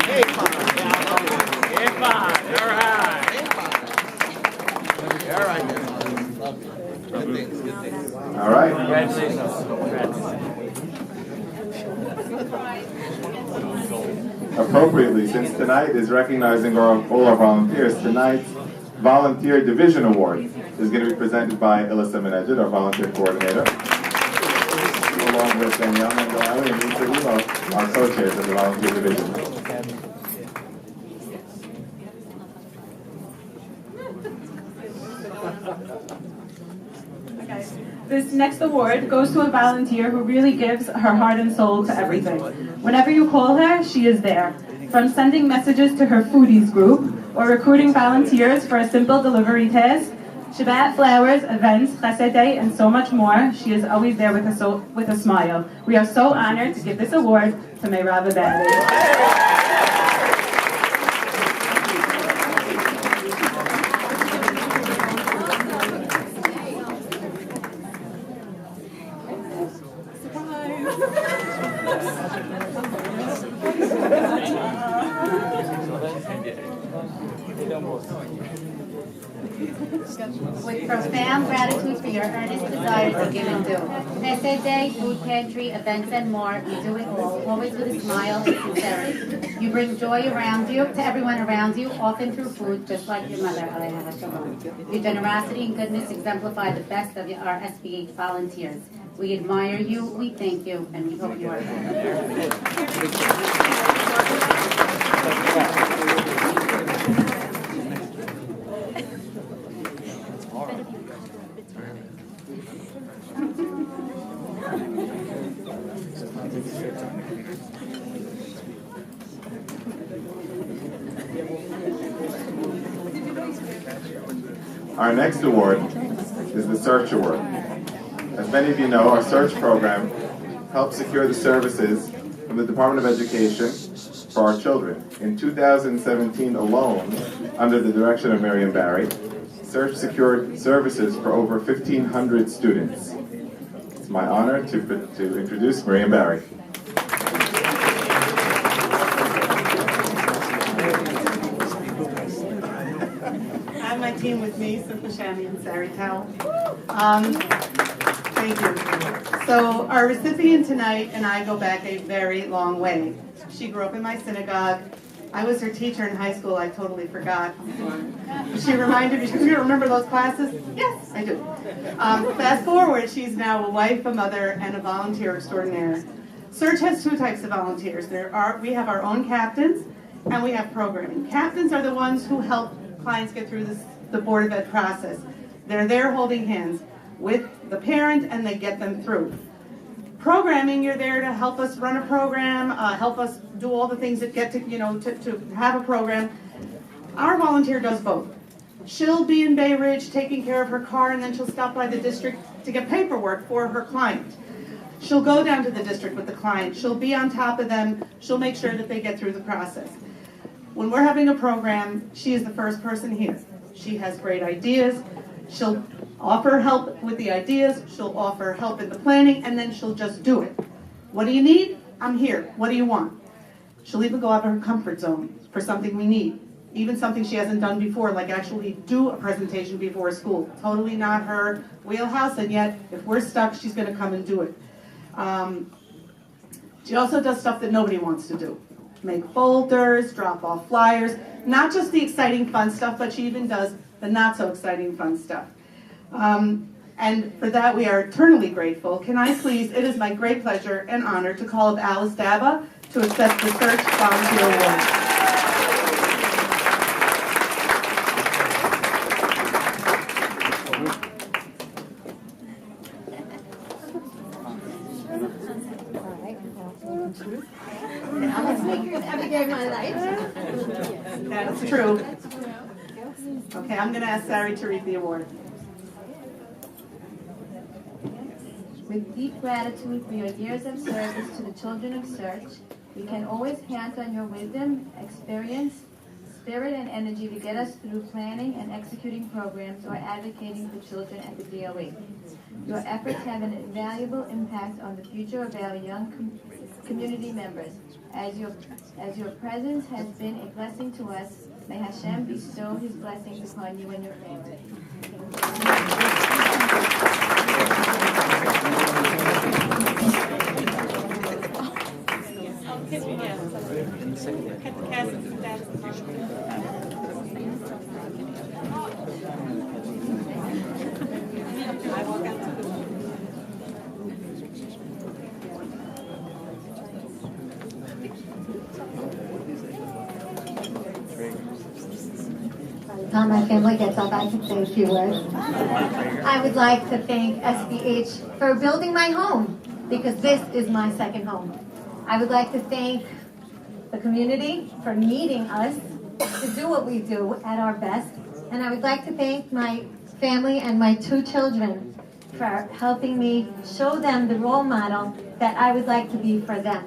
Hey, Fonz. Hey, Fonz. All right. All right, man. Love you. Good things, good things. All right. Congratulations. Appropriately, since tonight is recognizing all our volunteers, tonight's Volunteer Division Award is going to be presented by Alyssa Menedjed, our volunteer coordinator, along with Danielle Mangalali and Lisa Emo, our co-chairs of the Volunteer Division. This next award goes to a volunteer who really gives her heart and soul to everything. Whenever you call her, she is there. From sending messages to her foodies group, or recruiting volunteers for a simple delivery task, Shabbat flowers, events, Chesed Day, and so much more, she is always there with a smile. We are so honored to give this award to Meirava Bailey. With profound gratitude for your earnest desire to give and do. Chesed Day, food pantry, events, and more, you do it all, always with a smile and sincerity. You bring joy around you, to everyone around you, often through food, just like your mother, Aleha Shalom. Your generosity and goodness exemplify the best of our SBH volunteers. We admire you, we thank you, and we hope you are happy. Our next award is the Search Award. As many of you know, our Search program helps secure the services from the Department of Education for our children. In 2017 alone, under the direction of Miriam Barry, Search secured services for over 1,500 students. It's my honor to introduce Miriam Barry. I have my team with me, Simcha Shami and Sari Towel. Thank you. So our recipient tonight and I go back a very long way. She grew up in my synagogue. I was her teacher in high school. I totally forgot. She reminded me, you remember those classes? Yes, I do. Fast forward, she's now a wife, a mother, and a volunteer extraordinaire. Search has two types of volunteers. We have our own captains, and we have programming. Captains are the ones who help clients get through the Board of Ed process. They're there holding hands with the parent, and they get them through. Programming, you're there to help us run a program, help us do all the things that get to, to have a program. Our volunteer does both. She'll be in Bay Ridge taking care of her car, and then she'll stop by the district to get paperwork for her client. She'll go down to the district with the client. She'll be on top of them. She'll make sure that they get through the process. When we're having a program, she is the first person here. She has great ideas. She'll offer help with the ideas. She'll offer help in the planning, and then she'll just do it. What do you need? I'm here. What do you want? She'll even go out of her comfort zone for something we need. Even something she hasn't done before, like actually do a presentation before school. Totally not her wheelhouse, and yet if we're stuck, she's going to come and do it. She also does stuff that nobody wants to do. Make folders, drop off flyers, not just the exciting fun stuff, but she even does the not so exciting fun stuff. And for that we are eternally grateful. Can I please, it is my great pleasure and honor to call up Alice Daba to accept the Search Volunteer Award. That's true. Okay, I'm going to ask Sari to read the award. With deep gratitude for your years of service to the children of Search, we can always count on your wisdom, experience, spirit, and energy to get us through planning and executing programs or advocating for children at the DOE. Your efforts have an invaluable impact on the future of our young community members. As your presence has been a blessing to us, may Hashem bestow his blessings upon you and your family. Tom, my family gets up, I can say a few words. I would like to thank SBH for building my home, because this is my second home. I would like to thank the community for needing us to do what we do at our best. And I would like to thank my family and my 2 children for helping me show them the role model that I would like to be for them.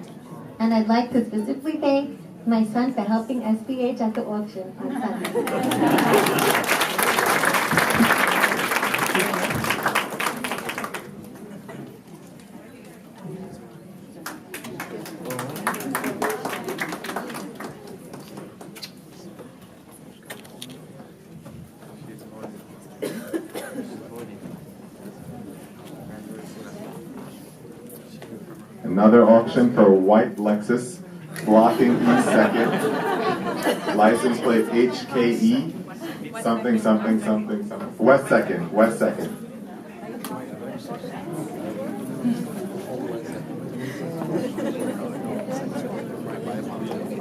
And I'd like to specifically thank my son for helping SBH at the auction on Sunday. Another auction for white Lexus, blocking E2nd, license plate HKE, something, something, something, something. West 2nd, West 2nd.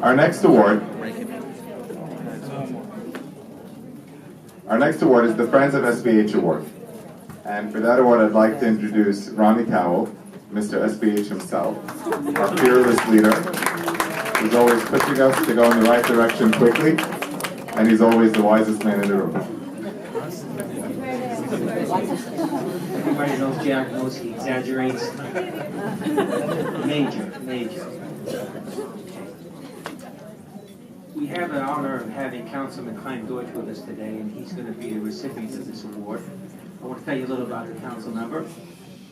Our next award is the Friends of SBH Award. And for that award, I'd like to introduce Ronnie Towell, Mr. SBH himself, our fearless leader, who's always pushing us to go in the right direction quickly, and he's always the wisest man in the room. Everybody knows Jack knows he exaggerates. Major. We have the honor of having Councilman Chaim Deutsch with us today, and he's going to be the recipient of this award. I want to tell you a little about the council member.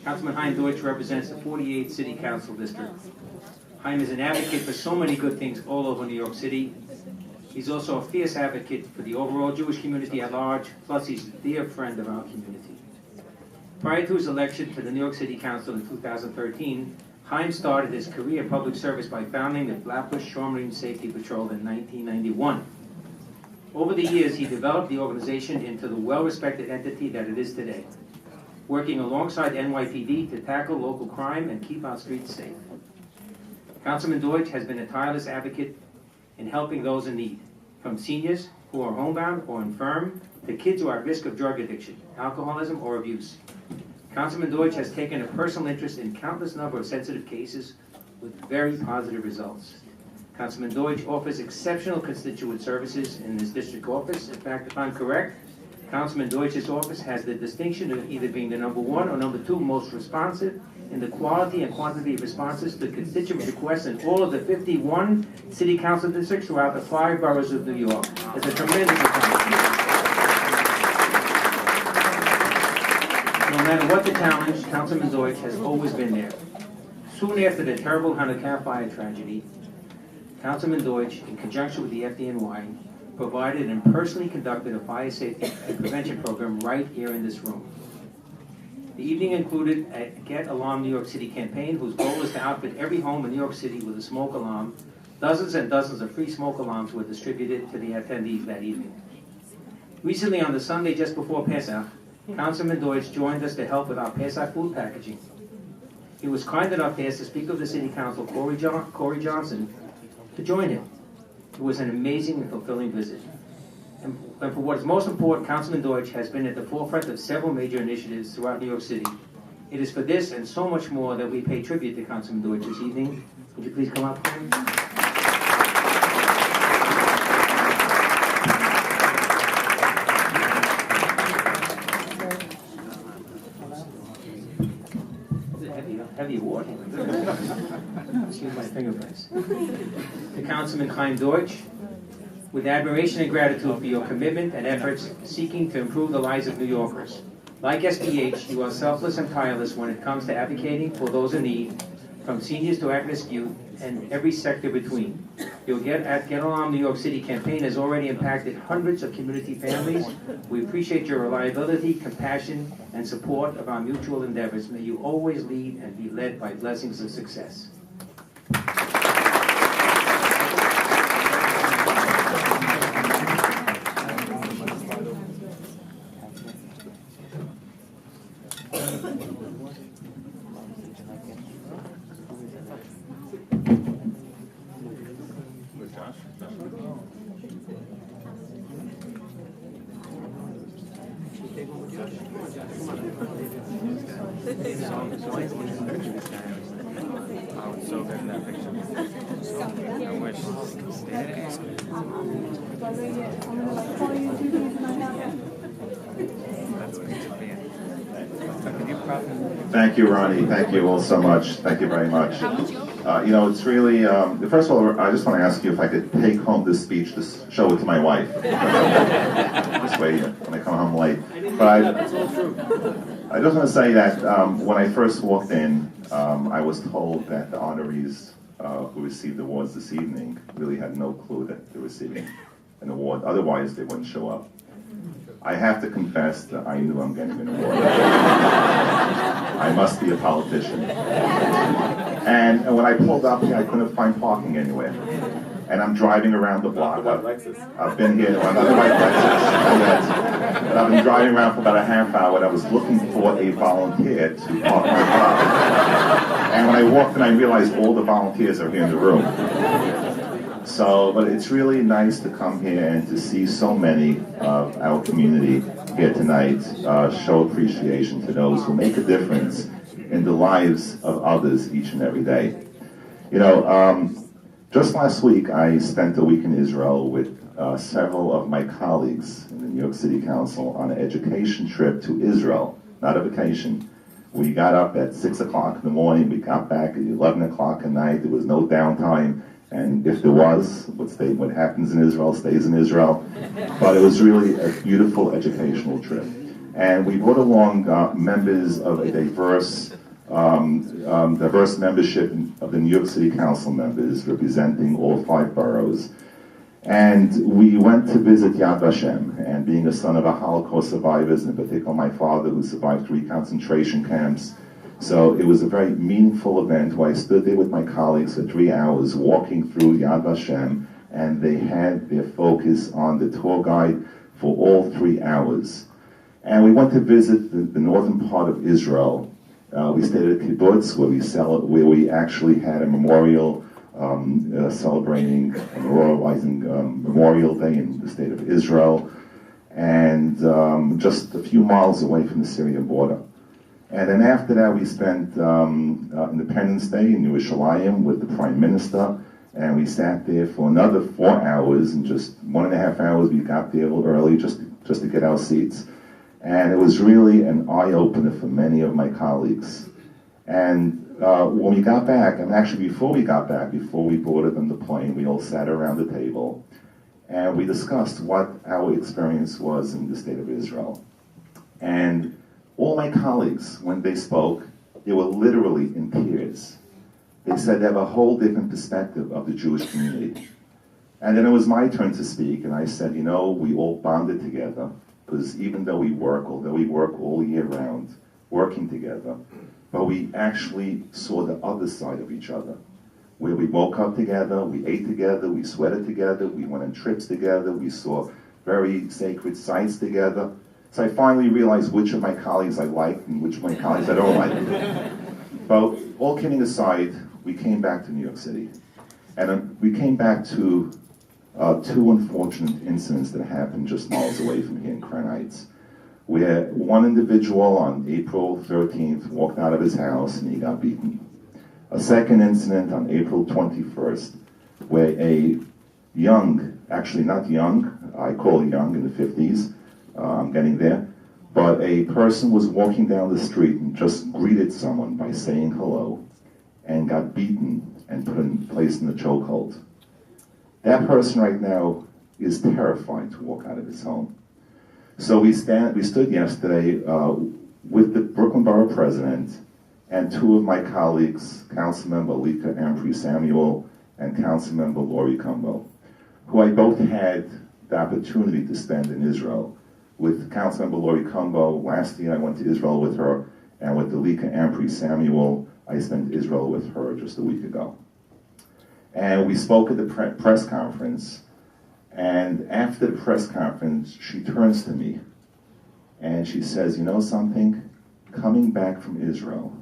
Councilman Chaim Deutsch represents the 48th City Council District. Chaim is an advocate for so many good things all over New York City. He's also a fierce advocate for the overall Jewish community at large, plus he's a dear friend of our community. Prior to his election to the New York City Council in 2013, Chaim started his career in public service by founding the Flatbush Shore Marine Safety Patrol in 1991. Over the years, he developed the organization into the well-respected entity that it is today, working alongside NYPD to tackle local crime and keep our streets safe. Councilman Deutsch has been a tireless advocate in helping those in need, from seniors who are homebound or infirm to kids who are at risk of drug addiction, alcoholism, or abuse. Councilman Deutsch has taken a personal interest in countless number of sensitive cases with very positive results. Councilman Deutsch offers exceptional constituent services in his district office. In fact, if I'm correct, Councilman Deutsch's office has the distinction of either being the #1 or #2 most responsive in the quality and quantity of responses to constituent requests in all of the 51 city council districts throughout the 5 boroughs of New York. It's a tremendous accomplishment. No matter what the challenge, Councilman Deutsch has always been there. Soon after the terrible Hanukkah fire tragedy, Councilman Deutsch, in conjunction with the FDNY, provided and personally conducted a fire safety and prevention program right here in this room. The evening included a Get Alarm New York City campaign whose goal is to outfit every home in New York City with a smoke alarm. Dozens and dozens of free smoke alarms were distributed to the attendees that evening. Recently, on the Sunday just before Pesach, Councilman Deutsch joined us to help with our Pesach food packaging. He was kind enough to ask the Speaker of the City Council, Corey Johnson, to join him. It was an amazing and fulfilling visit. And for what is most important, Councilman Deutsch has been at the forefront of several major initiatives throughout New York City. It is for this and so much more that we pay tribute to Councilman Deutsch this evening. Would you please come up, Corey? Heavy award. Excuse my fingerprints. To Councilman Chaim Deutsch, with admiration and gratitude for your commitment and efforts seeking to improve the lives of New Yorkers. Like SBH, you are selfless and tireless when it comes to advocating for those in need, from seniors to at-risk youth, and every sector between. Your Get Alarm New York City campaign has already impacted hundreds of community families. We appreciate your reliability, compassion, and support of our mutual endeavors. May you always lead and be led by blessings of success. So good in that picture. I wish. Thank you, Ronnie. Thank you all so much. Thank you very much. It's really, first of all, I just want to ask you if I could take home this speech to show it to my wife. This way, when I come home late. But I just want to say that when I first walked in, I was told that the honorees who received awards this evening really had no clue that they were receiving an award. Otherwise, they wouldn't show up. I have to confess that I knew I'm getting an award. I must be a politician. And when I pulled up here, I couldn't find parking anywhere. And I'm driving around the block. I've been here, well, not the white Lexus, but I've been driving around for about a half hour, and I was looking for a volunteer to park my car. And when I walked in, I realized all the volunteers are here in the room. So, but it's really nice to come here and to see so many of our community here tonight show appreciation to those who make a difference in the lives of others each and every day. Just last week I spent a week in Israel with several of my colleagues in the New York City Council on an education trip to Israel, not a vacation. We got up at 6 o'clock in the morning, we got back at 11 o'clock at night, there was no downtime. And if there was, what happens in Israel stays in Israel. But it was really a beautiful educational trip. And we brought along members of a diverse membership of the New York City Council members representing all 5 boroughs. And we went to visit Yad Vashem. And being a son of a Holocaust survivors, in particular my father who survived 3 concentration camps, so it was a very meaningful event where I stood there with my colleagues for 3 hours walking through Yad Vashem, and they had their focus on the tour guide for all 3 hours. And we went to visit the northern part of Israel. We stayed at a kibbutz where we actually had a memorial celebrating, memorializing Memorial Day in the state of Israel, and just a few miles away from the Syrian border. And then after that, we spent Independence Day in Yerushalayim with the Prime Minister, And we sat there for another 4 hours, and just 1.5 hours we got there a little early just to get our seats. And it was really an eye-opener for many of my colleagues. And when we got back, and actually before we got back, before we boarded on the plane, we all sat around the table and we discussed what our experience was in the state of Israel. And all my colleagues, when they spoke, they were literally in tears. They said they have a whole different perspective of the Jewish community. And then it was my turn to speak, and I said, you know, we all bonded together, because even though we work all year round, working together, but we actually saw the other side of each other, where we woke up together, we ate together, we sweated together, we went on trips together, we saw very sacred sites together. So I finally realized which of my colleagues I liked and which of my colleagues I don't like. But all kidding aside, we came back to New York City. And we came back to 2 unfortunate incidents that happened just miles away from here in Crown Heights, where one individual on April 13th walked out of his house and he got beaten. A second incident on April 21st, where a young, actually not young, I call it young, in the 50s, I'm getting there, but a person was walking down the street and just greeted someone by saying hello and got beaten and placed in a chokehold. That person right now is terrified to walk out of his home. So we stood yesterday with the Brooklyn Borough President and 2 of my colleagues, Councilmember Lika Ampry-Samuel and Councilmember Lori Cumbo, who I both had the opportunity to spend in Israel. With Councilmember Lori Cumbo, last year I went to Israel with her, and with the Lika Ampry-Samuel, I spent Israel with her just a week ago. And we spoke at the press conference, and after the press conference, she turns to me, and she says, you know something? Coming back from Israel,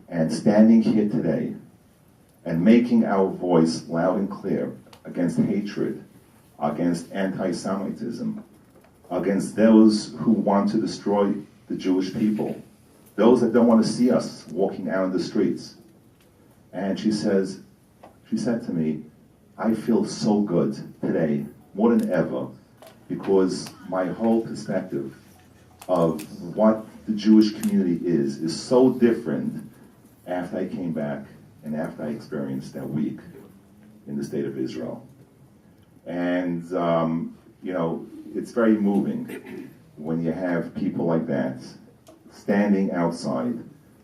and standing here today, and making our voice loud and clear against hatred, against anti-Semitism, against those who want to destroy the Jewish people, those that don't want to see us walking out in the streets. And she said to me, I feel so good today, more than ever, because my whole perspective of what the Jewish community is so different after I came back and after I experienced that week in the state of Israel. And, you know, it's very moving when you have people like that standing outside,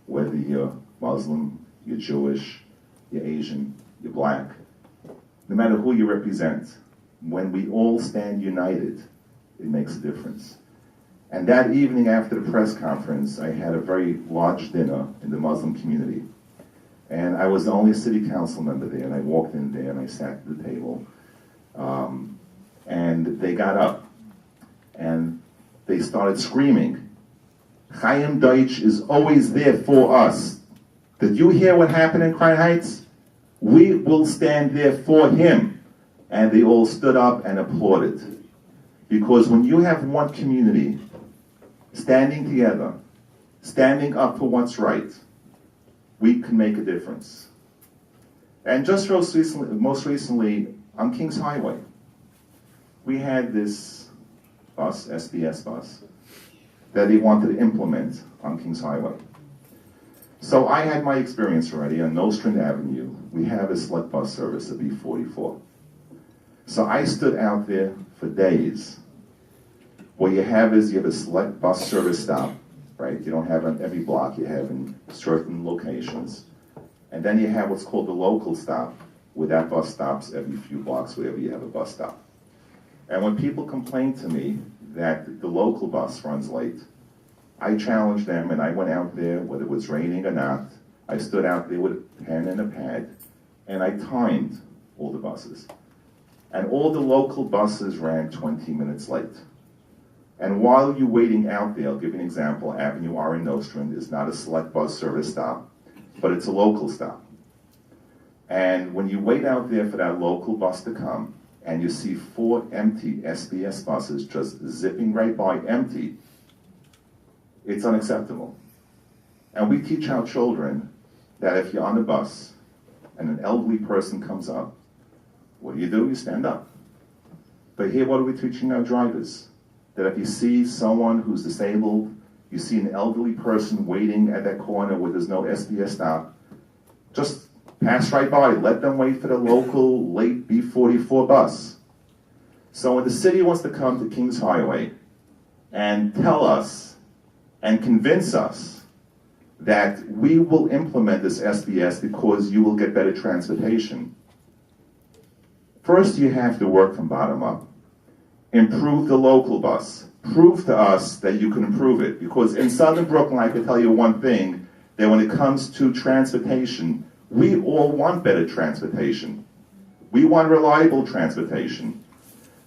whether you're Muslim, you're Jewish, you're Asian, you're black, no matter who you represent, when we all stand united, it makes a difference. And that evening after the press conference, I had a very large dinner in the Muslim community. And I was the only city council member there, and I walked in there and I sat at the table. And they got up and they started screaming, Chaim Deutsch is always there for us. Did you hear what happened in Crown Heights? We will stand there for him. And they all stood up and applauded. Because when you have one community standing together, standing up for what's right, we can make a difference. And just most recently, on Kings Highway, we had this bus, SBS bus, that they wanted to implement on Kings Highway. So I had my experience already on Nostrand Avenue. We have a select bus service, a B44. So I stood out there for days. What you have is you have a select bus service stop, right? You don't have on every block, you have in certain locations. And then you have what's called the local stop, where that bus stops every few blocks wherever you have a bus stop. And when people complain to me that the local bus runs late, I challenged them and I went out there, whether it was raining or not. I stood out there with a pen and a pad, and I timed all the buses. And all the local buses ran 20 minutes late. And while you're waiting out there, I'll give you an example. Avenue R in Nostrand is not a select bus service stop, but it's a local stop. And when you wait out there for that local bus to come, and you see 4 empty SBS buses just zipping right by empty, it's unacceptable. And we teach our children that if you're on a bus and an elderly person comes up What do? You stand up. But here, what are we teaching our drivers? That if you see someone who's disabled, you see an elderly person waiting at that corner where there's no SBS stop, just pass right by. Let them wait for the local late B44 bus. So when the city wants to come to Kings Highway and tell us and convince us that we will implement this SBS because you will get better transportation, first you have to work from bottom up. Improve the local bus. Prove to us that you can improve it. Because in Southern Brooklyn, I can tell you one thing, that when it comes to transportation, we all want better transportation. We want reliable transportation.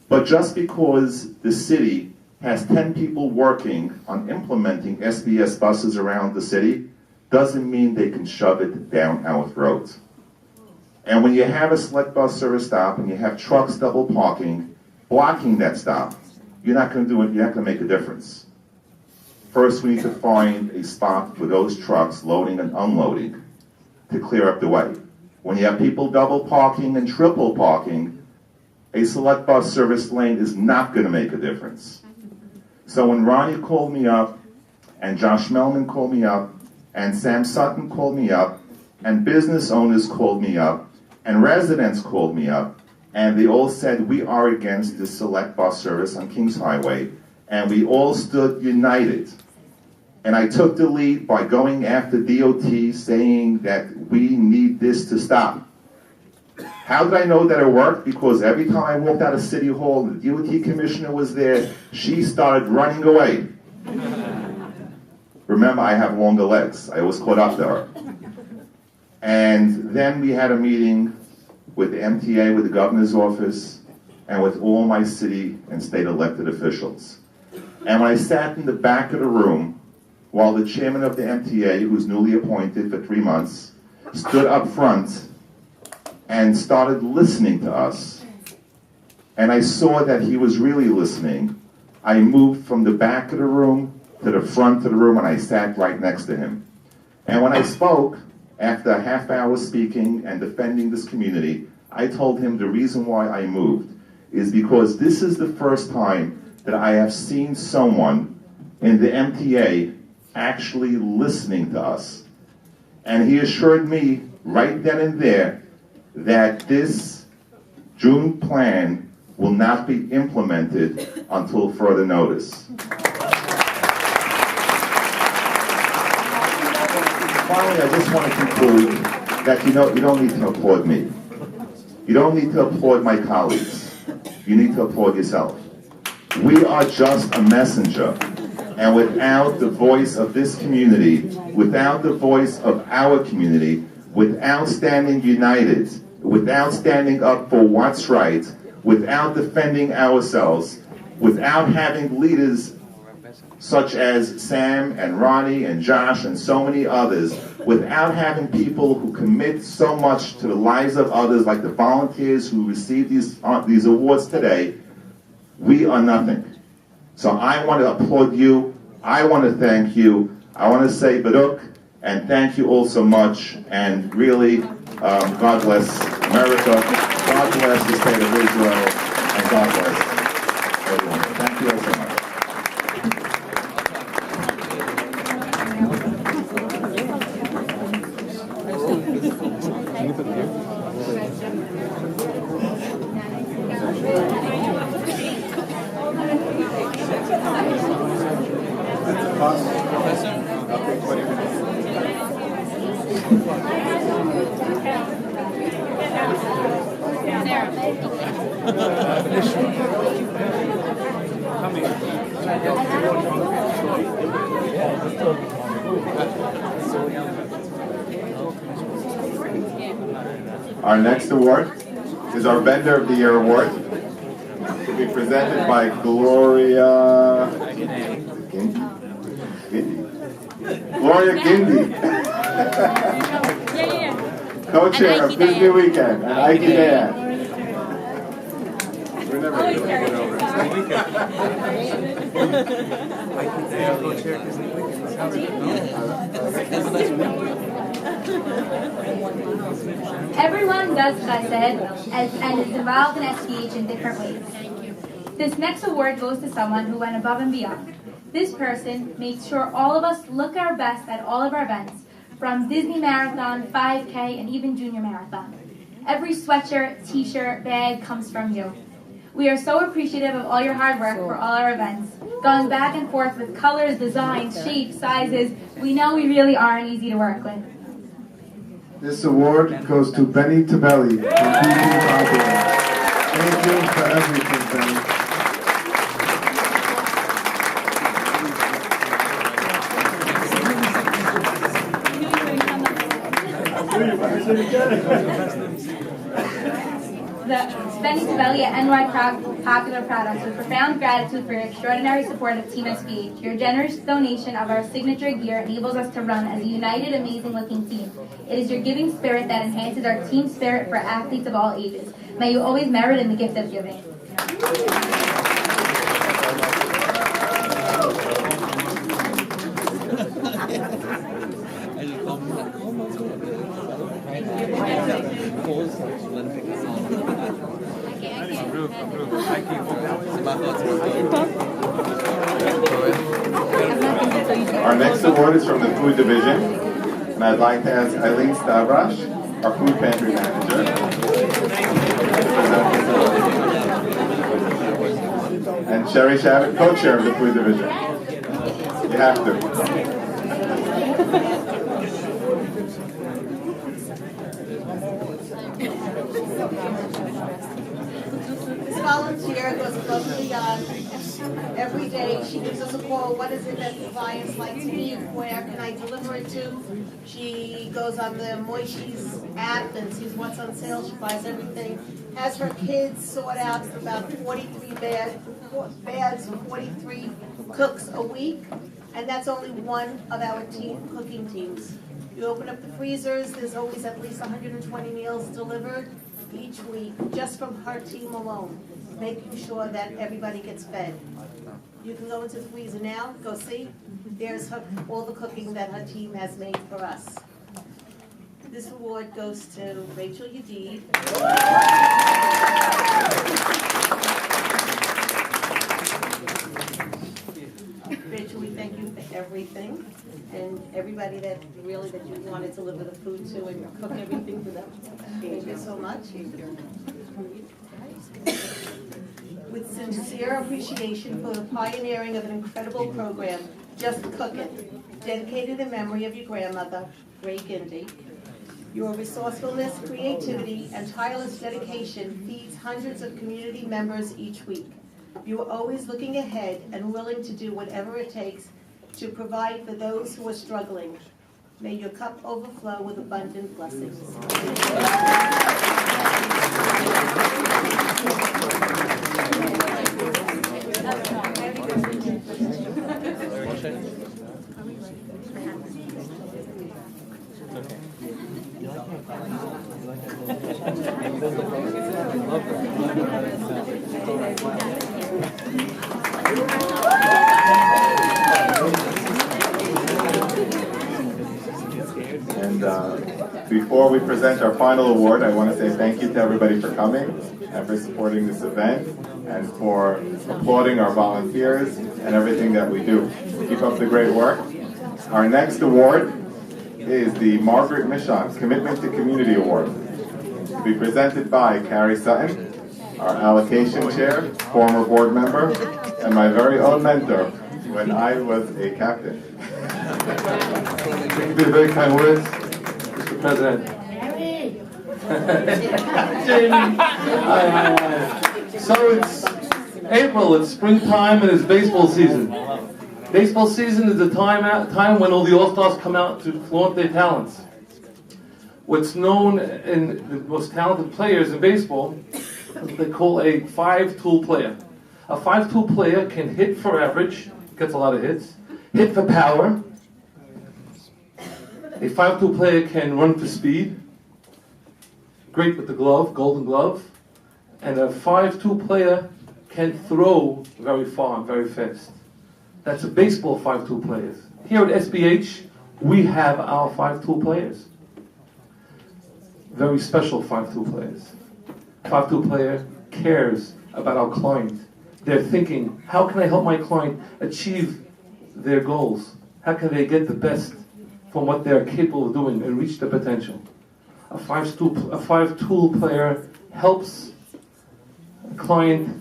But just because the city has 10 people working on implementing SBS buses around the city, doesn't mean they can shove it down our throats. And when you have a select bus service stop and you have trucks double parking, blocking that stop, you're not going to do it, you're not going to make a difference. First, we need to find a spot for those trucks loading and unloading to clear up the way. When you have people double parking and triple parking, a select bus service lane is not going to make a difference. So when Ronnie called me up, and Josh Melman called me up, and Sam Sutton called me up, and business owners called me up, and residents called me up, and they all said we are against this select bus service on Kings Highway, and we all stood united. And I took the lead by going after DOT, saying that we need this to stop. How did I know that it worked? Because every time I walked out of City Hall, the DOT commissioner was there, she started running away. Remember, I have longer legs. I was caught up to her. And then we had a meeting with the MTA, with the governor's office, and with all my city and state elected officials. And when I sat in the back of the room, while the chairman of the MTA, who's newly appointed for 3 months, stood up front and started listening to us, and I saw that he was really listening, I moved from the back of the room to the front of the room, and I sat right next to him. And when I spoke, after a half hour speaking and defending this community, I told him the reason why I moved is because this is the first time that I have seen someone in the MTA actually listening to us. And he assured me right then and there that this June plan will not be implemented until further notice. Finally, I just want to conclude that you don't need to applaud me. You don't need to applaud my colleagues. You need to applaud yourself. We are just a messenger. And without the voice of this community, without the voice of our community, without standing united, without standing up for what's right, without defending ourselves, without having leaders such as Sam and Ronnie and Josh and so many others, without having people who commit so much to the lives of others, like the volunteers who received these awards today, we are nothing. So I want to applaud you. I want to thank you. I want to say Baruch, and thank you all so much. And really, God bless America. God bless the state of Israel. And God bless everyone. Thank you all so much. Our next award is our Vendor of the Year award, to be presented by Gloria Gindi, co-chair of Disney Weekend, and Ike Dan. We're never going to get over it. Everyone does chesed and is involved in SBH in different ways. This next award goes to someone who went above and beyond. This person makes sure all of us look our best at all of our events, from Disney Marathon, 5K, and even Junior Marathon. Every sweatshirt, t-shirt, bag comes from you. We are so appreciative of all your hard work for all our events, going back and forth with colors, designs, shapes, sizes. We know we really aren't easy to work with. This award goes to Benny Tabelli from BB. Thank you for everything, Benny. The Benny Tabelli at NY Popular Products with profound gratitude for your extraordinary support of Team SBH. Your generous donation of our signature gear enables us to run as a united, amazing-looking team. It is your giving spirit that enhances our team spirit for athletes of all ages. May you always merit in the gift of giving. Our next award is from the food division, and I'd like to ask Eileen Stavrash, our food pantry manager, and Sherry Shabbat, co-chair of the food division. You have to. This volunteer goes above and beyond. Every day she gives us a call. What is it that the clients like to eat? Where can I deliver it to? She goes on the Moishi's app and sees what's on sale. She buys everything. Has her kids sort out about 43 bags of 43 cooks a week. And that's only one of our cooking teams. You open up the freezers, there's always at least 120 meals delivered each week, just from her team alone, making sure that everybody gets fed. You can go into the freezer now, go see. There's all the cooking that her team has made for us. This award goes to Rachel Yadid. Rachel, we thank you for everything, and everybody that you want to deliver the food to and cook everything for them. Thank you so much. With sincere appreciation for the pioneering of an incredible program, Just Cook It, dedicated in memory of your grandmother, Ray Gindy. Your resourcefulness, creativity, and tireless dedication feeds hundreds of community members each week. You are always looking ahead and willing to do whatever it takes to provide for those who are struggling. May your cup overflow with abundant blessings. And before we present our final award, I want to say thank you to everybody for coming and for supporting this event and for applauding our volunteers and everything that we do. Keep up the great work. Our next award is the Margaret Michon Commitment to Community Award, to be presented by Carrie Sutton, our allocation chair, former board member, and my very own mentor when I was a captain. Thank you for the very kind words, Mr. President. Jamie. Hi. So it's April, it's springtime, and it's baseball season. Baseball season is the time when all the All-Stars come out to flaunt their talents. What's known in the most talented players in baseball is what they call a five-tool player. A five-tool player can hit for average, gets a lot of hits, hit for power. A five-tool player can run for speed, great with the glove, golden glove, and a five-tool player can throw very far and very fast. That's a baseball five-tool players. Here at SBH, we have our five-tool players. very special 5-2 players. 5-2 player cares about our client. They're thinking, how can I help my client achieve their goals? How can they get the best from what they're capable of doing and reach their potential? A 5-tool player helps a client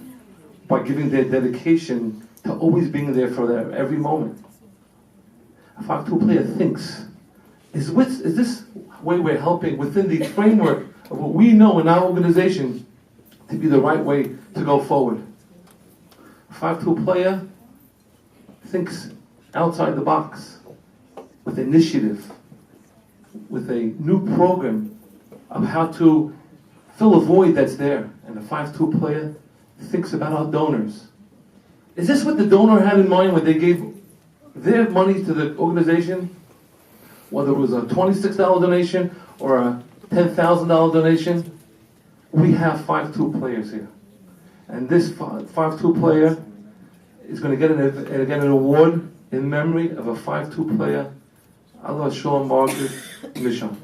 by giving their dedication to always being there for them every moment. A 5-tool player thinks, is this way we're helping within the framework of what we know in our organization to be the right way to go forward? A 5-tool player thinks outside the box with initiative, with a new program of how to fill a void that's there. And a 5-2 player thinks about our donors. Is this what the donor had in mind when they gave their money to the organization? Whether it was a $26 donation or a $10,000 donation, we have 5-2 players here. And this 5-2 player is going to get an award in memory of a 5-2 player, Allah Shalom Margaret Mishon.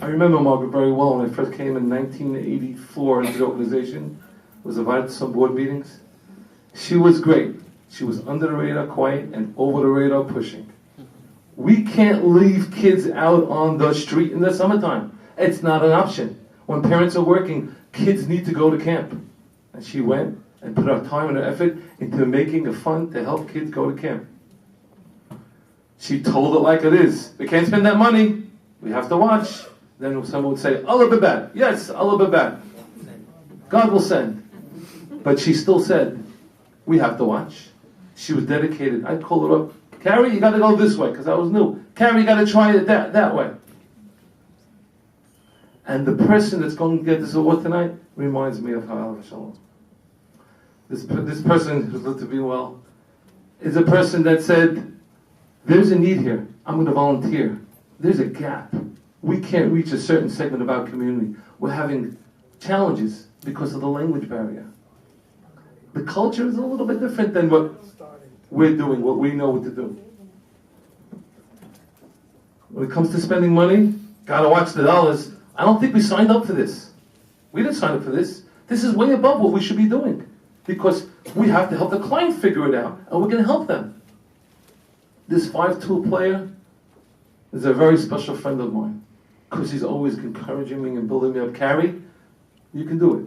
I remember Margaret very well when I first came in 1984 into the organization. Was invited to some board meetings. She was great. She was under the radar quiet and over the radar pushing. We can't leave kids out on the street in the summertime. It's not an option. When parents are working, kids need to go to camp. And she went and put her time and her effort into making a fund to help kids go to camp. She told it like it is. We can't spend that money. We have to watch. Then someone would say, Allah Babad. Yes, Allah Babad. God will send. But she still said, we have to watch. She was dedicated. I'd call her up. Carrie, you got to go this way, because I was new. Carrie, you got to try it that way. And the person that's going to get this award tonight reminds me of Ha'al Shalom. This person who's lived to be well is a person that said, there's a need here. I'm going to volunteer. There's a gap. We can't reach a certain segment of our community. We're having challenges because of the language barrier. The culture is a little bit different than what we're doing, what we know what to do. When it comes to spending money, gotta watch the dollars. I don't think we signed up for this. We didn't sign up for this. This is way above what we should be doing. Because we have to help the client figure it out, and we're going to help them. This 5-2 player is a very special friend of mine, because he's always encouraging me and building me up. Carrie, you can do it.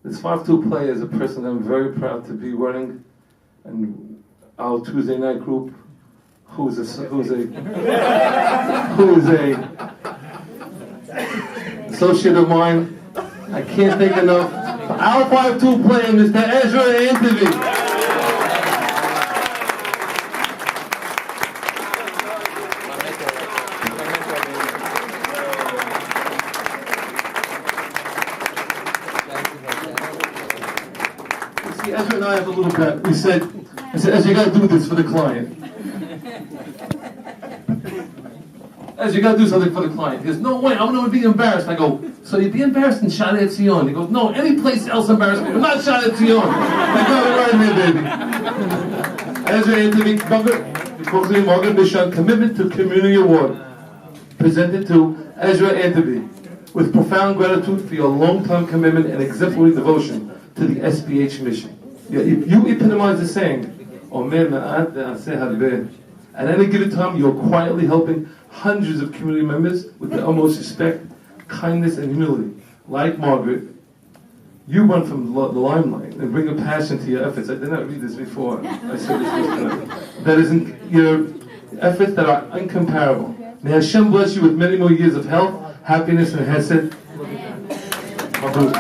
This 5-2 player is a person that I'm very proud to be running, and our Tuesday night group, who's a associate of mine. I can't think enough. Our 5-2 player, Mr. Ezra Anthony. Ezra and I have a little bet. I said, Ezra, you got to do this for the client. Ezra, you got to do something for the client. He goes, no way, I'm going to be embarrassed. I go, so you'd be embarrassed in Shadet Zion? He goes, no, any place else embarrassed me. I'm not Shadet Zion. I got it right here, baby. Ezra Anthony, Morgan Mission Commitment to Community Award, presented to Ezra Anthony, with profound gratitude for your long-term commitment and exemplary devotion to the SBH mission. You epitomize the saying, at any given time, you're quietly helping hundreds of community members with the utmost respect, kindness, and humility. Like Margaret, you run from the limelight and bring a passion to your efforts. I did not read this before. I said this tonight. That is your efforts that are incomparable. May Hashem bless you with many more years of health, happiness, and hesed. Mabruk.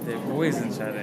They're always in chat.